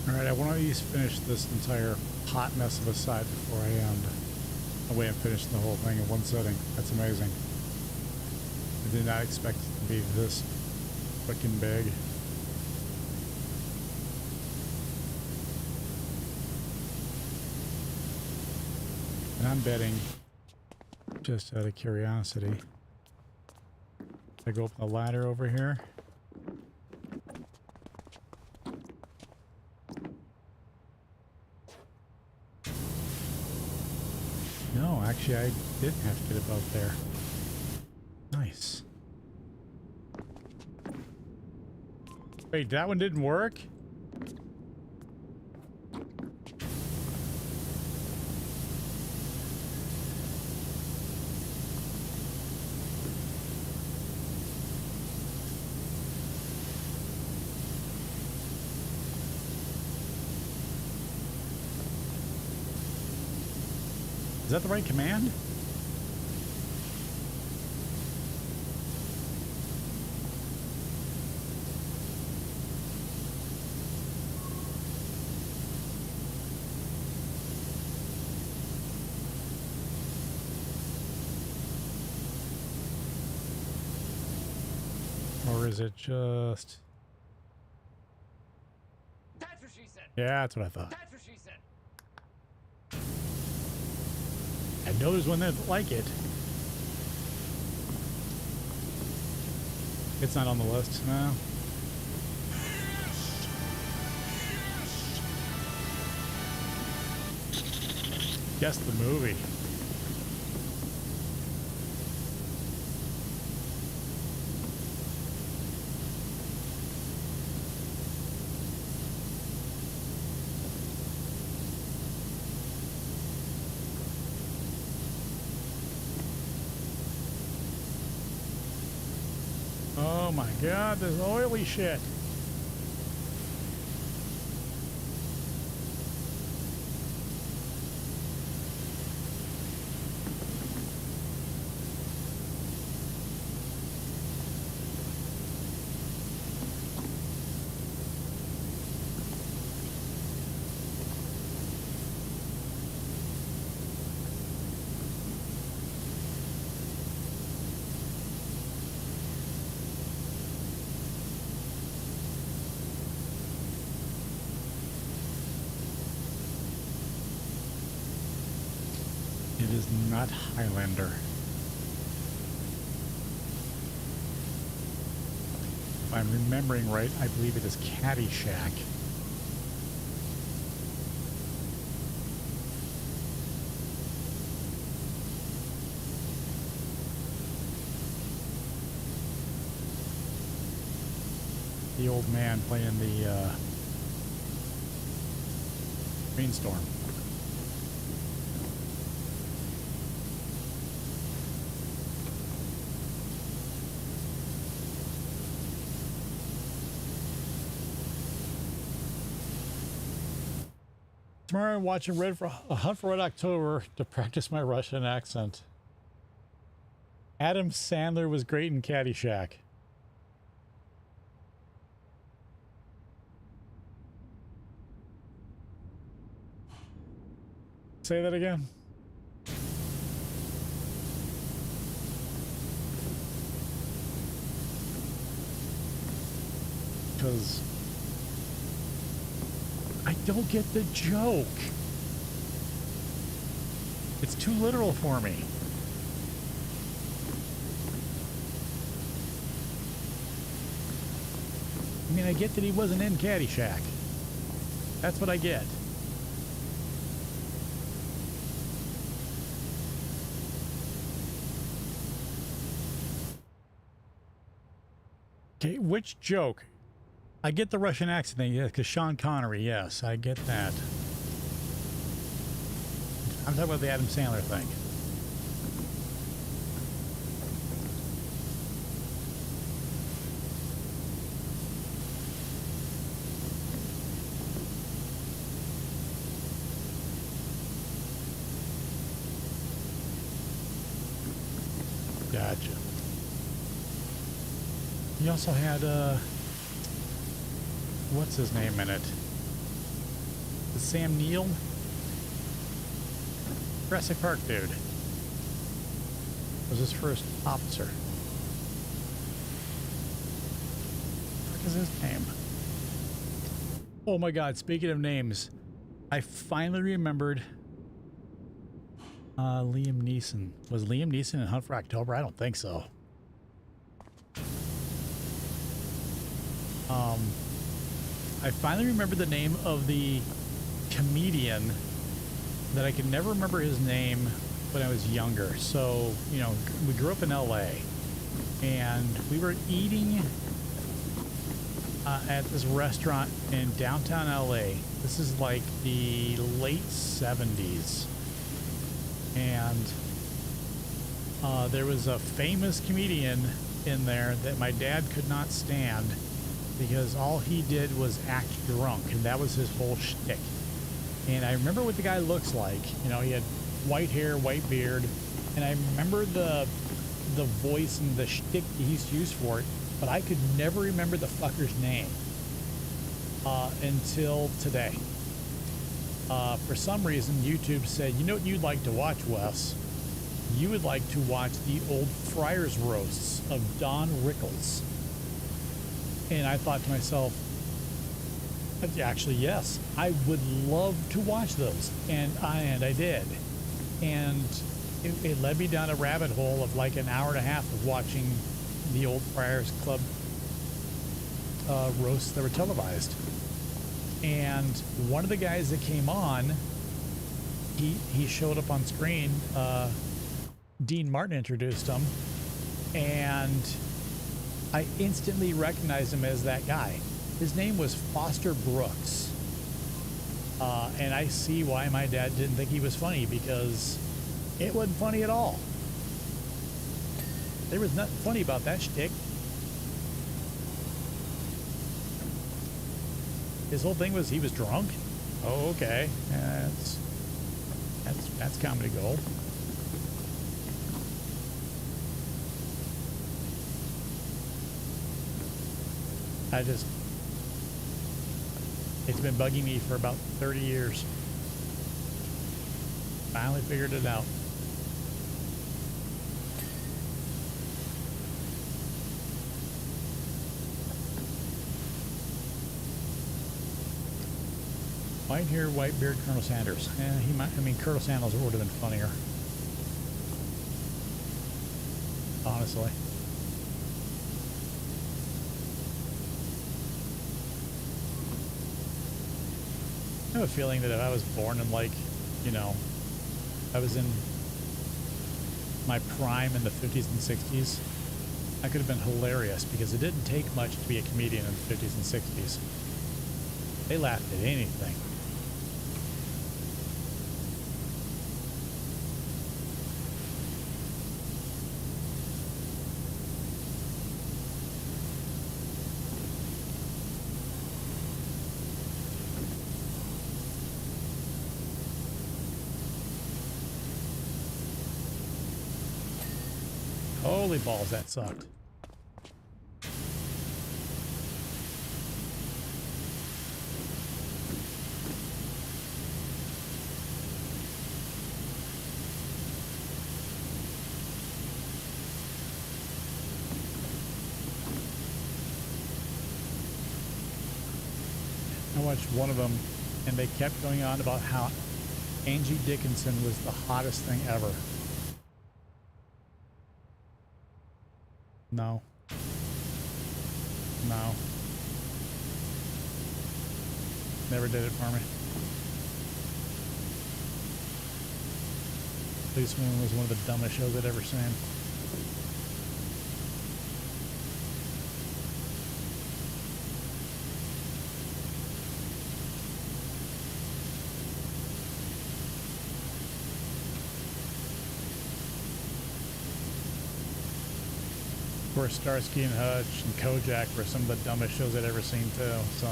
Alright, I want to at least finish this entire hot mess of a side before I end. That way I'm finishing the whole thing in one sitting. That's amazing. I did not expect it to be this freaking big. And I'm betting, just out of curiosity, I go up the ladder over here. No, actually I didn't have to get above there. Nice. Wait, that one didn't work? Is that the right command? Or is it just... That's what she said. Yeah, that's what I thought. That's what she said. I know there's one that like it. It's not on the list, no. Guess the movie. Oh my God, this oily shit. It is not Highlander. If I'm remembering right, I believe it is Caddyshack. The old man playing the rainstorm. Tomorrow I'm watching A Hunt for Red October to practice my Russian accent. Adam Sandler was great in Caddyshack. Say that again. Because I don't get the joke. It's too literal for me. I mean, I get that he wasn't in Caddyshack. That's what I get. Okay, which joke? I get the Russian accent thing, yeah, because Sean Connery, yes, I get that. I'm talking about the Adam Sandler thing. Gotcha. You also had, what's his name in it? The Sam Neill? Jurassic Park dude. Was his first officer. What is his name? Oh my God, speaking of names, I finally remembered Liam Neeson. Was Liam Neeson in Hunt for October? I don't think so. I finally remembered the name of the comedian that I could never remember his name when I was younger. So, you know, we grew up in LA and we were eating at this restaurant in downtown LA. This is like the late 70s. And there was a famous comedian in there that my dad could not stand because all he did was act drunk, and that was his whole shtick. And I remember what the guy looks like. You know, he had white hair, white beard, and I remember the voice and the shtick he used to use for it, but I could never remember the fucker's name until today. For some reason, YouTube said, you know what you'd like to watch, Wes? You would like to watch the old Friars roasts of Don Rickles. And I thought to myself, actually, yes, I would love to watch those. And I did. And it led me down a rabbit hole of like an hour and a half of watching the old Friars Club roasts that were televised. And one of the guys that came on, he showed up on screen. Dean Martin introduced him, and I instantly recognized him as that guy. His name was Foster Brooks. And I see why my dad didn't think he was funny, because it wasn't funny at all. There was nothing funny about that shtick. His whole thing was he was drunk. Oh, okay. That's comedy gold. It's been bugging me for about 30 years. Finally figured it out. White hair, white beard, Colonel Sanders. He might. I mean, Colonel Sanders would have been funnier. Honestly. I have a feeling that if I was born in, like, you know, I was in my prime in the 50s and 60s, I could have been hilarious, because it didn't take much to be a comedian in the 50s and 60s. They laughed at anything. Holy balls, that sucked. I watched one of them, and they kept going on about how Angie Dickinson was the hottest thing ever. No. No. Never did it for me. Policewoman was one of the dumbest shows I'd ever seen. Of course, Starsky and Hutch and Kojak were some of the dumbest shows I'd ever seen too, so.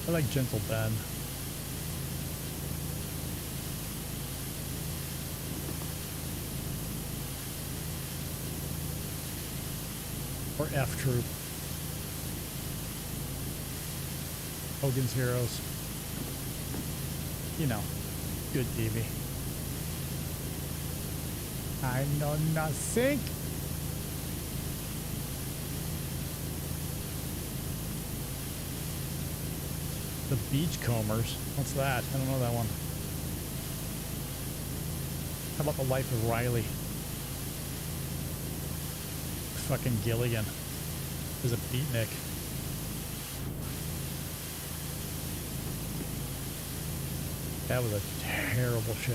I like Gentle Ben. Or F Troop. Hogan's Heroes. You know. Good TV. I know nothing. The Beachcombers. What's that? I don't know that one. How about The Life of Riley? Fucking Gilligan. There's a beatnik. That was a terrible show.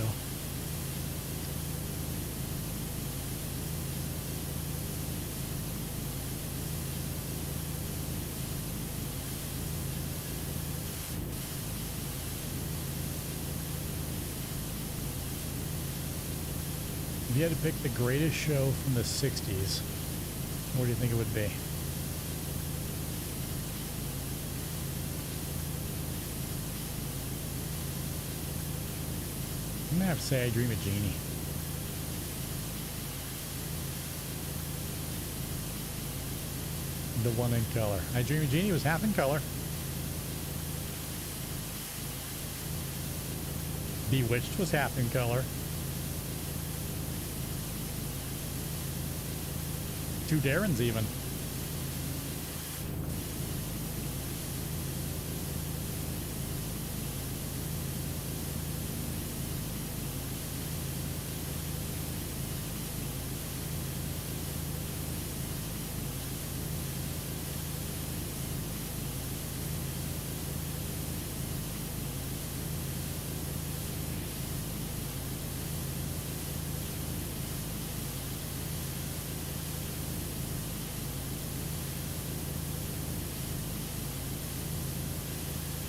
If you had to pick the greatest show from the 60s, what do you think it would be? I'm gonna have to say I Dream of Jeannie. The one in color. I Dream of Jeannie was half in color. Bewitched was half in color. 2 Darrens even.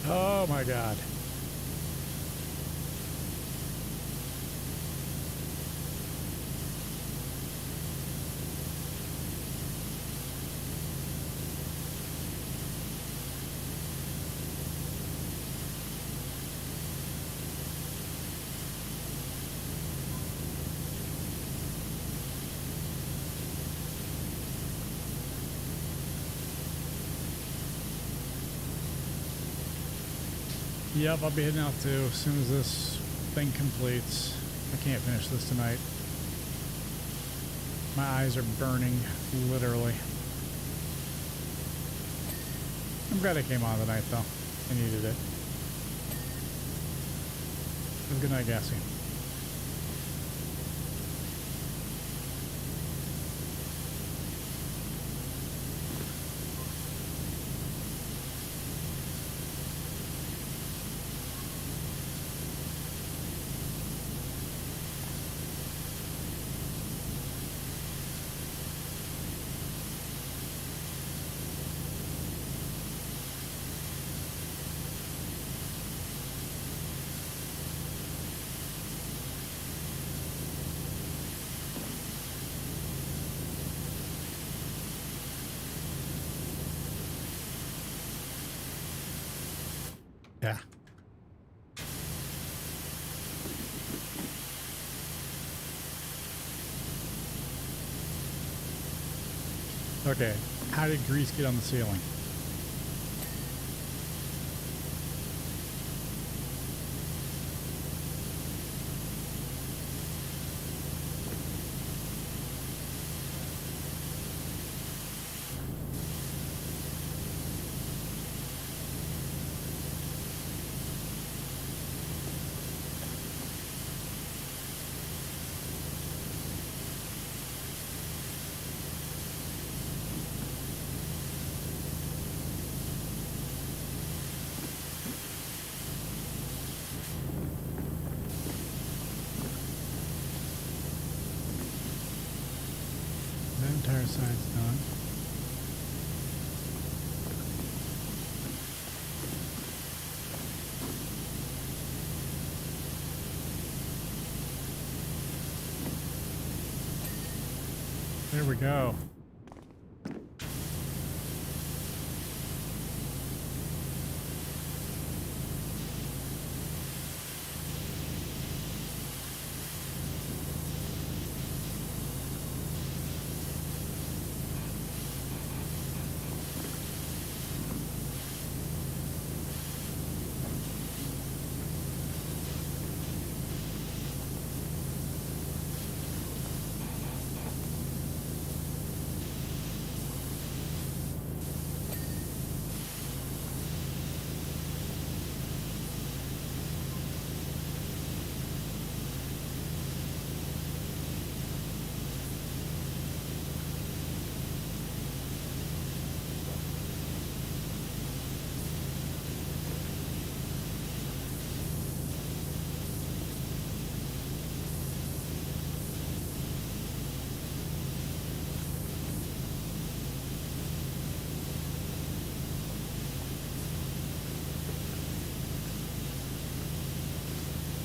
Oh my God. Yep, I'll be heading out too as soon as this thing completes. I can't finish this tonight. My eyes are burning, literally. I'm glad I came on tonight though. I needed it. Have a good night, Gassy. Yeah. Okay, how did grease get on the ceiling? That entire side's done. There we go.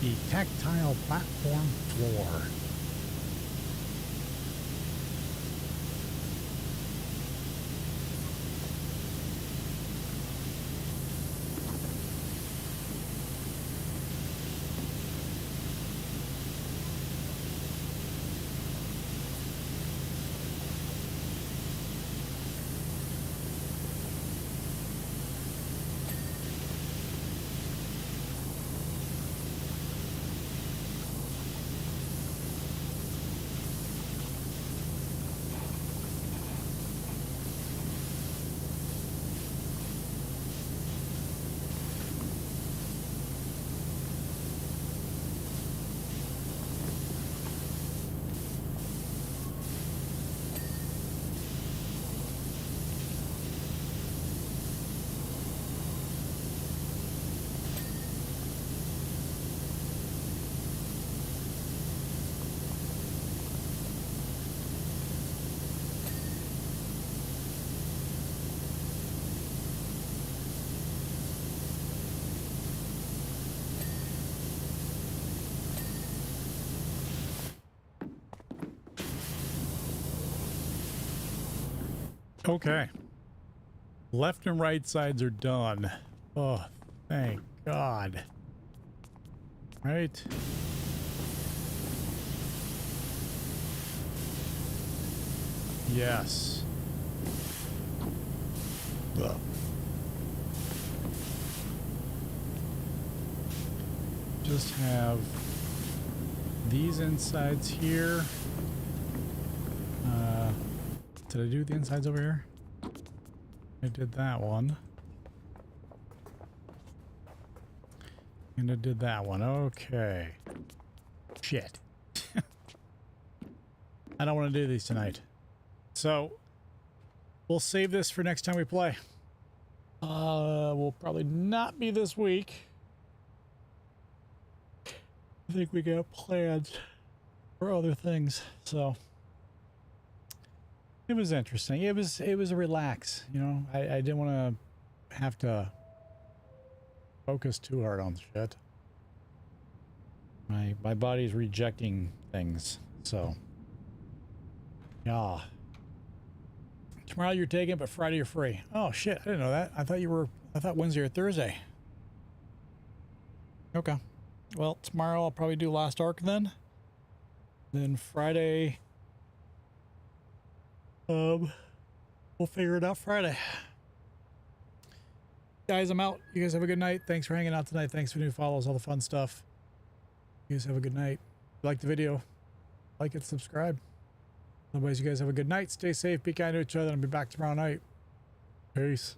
The tactile platform floor. Okay. Left and right sides are done. Oh, thank God. Right. Yes. Ugh. Just have these insides here. Did I do the insides over here? I did that one. And I did that one. Okay. Shit. I don't want to do these tonight. So, we'll save this for next time we play. Will probably not be this week. I think we got plans for other things, so it was interesting. It was a relax, you know. I didn't want to have to focus too hard on shit. My body's rejecting things, so yeah. Tomorrow you're taking, but Friday you're free. Oh shit, I didn't know that. I thought Wednesday or Thursday. Okay. Well, tomorrow I'll probably do Last Ark then. Then Friday, we'll figure it out Friday. Guys, I'm out. You guys have a good night. Thanks for hanging out tonight. Thanks for new follows, all the fun stuff. You guys have a good night. If you like the video, like it, subscribe. Otherwise, you guys have a good night. Stay safe. Be kind to each other. And I'll be back tomorrow night. Peace.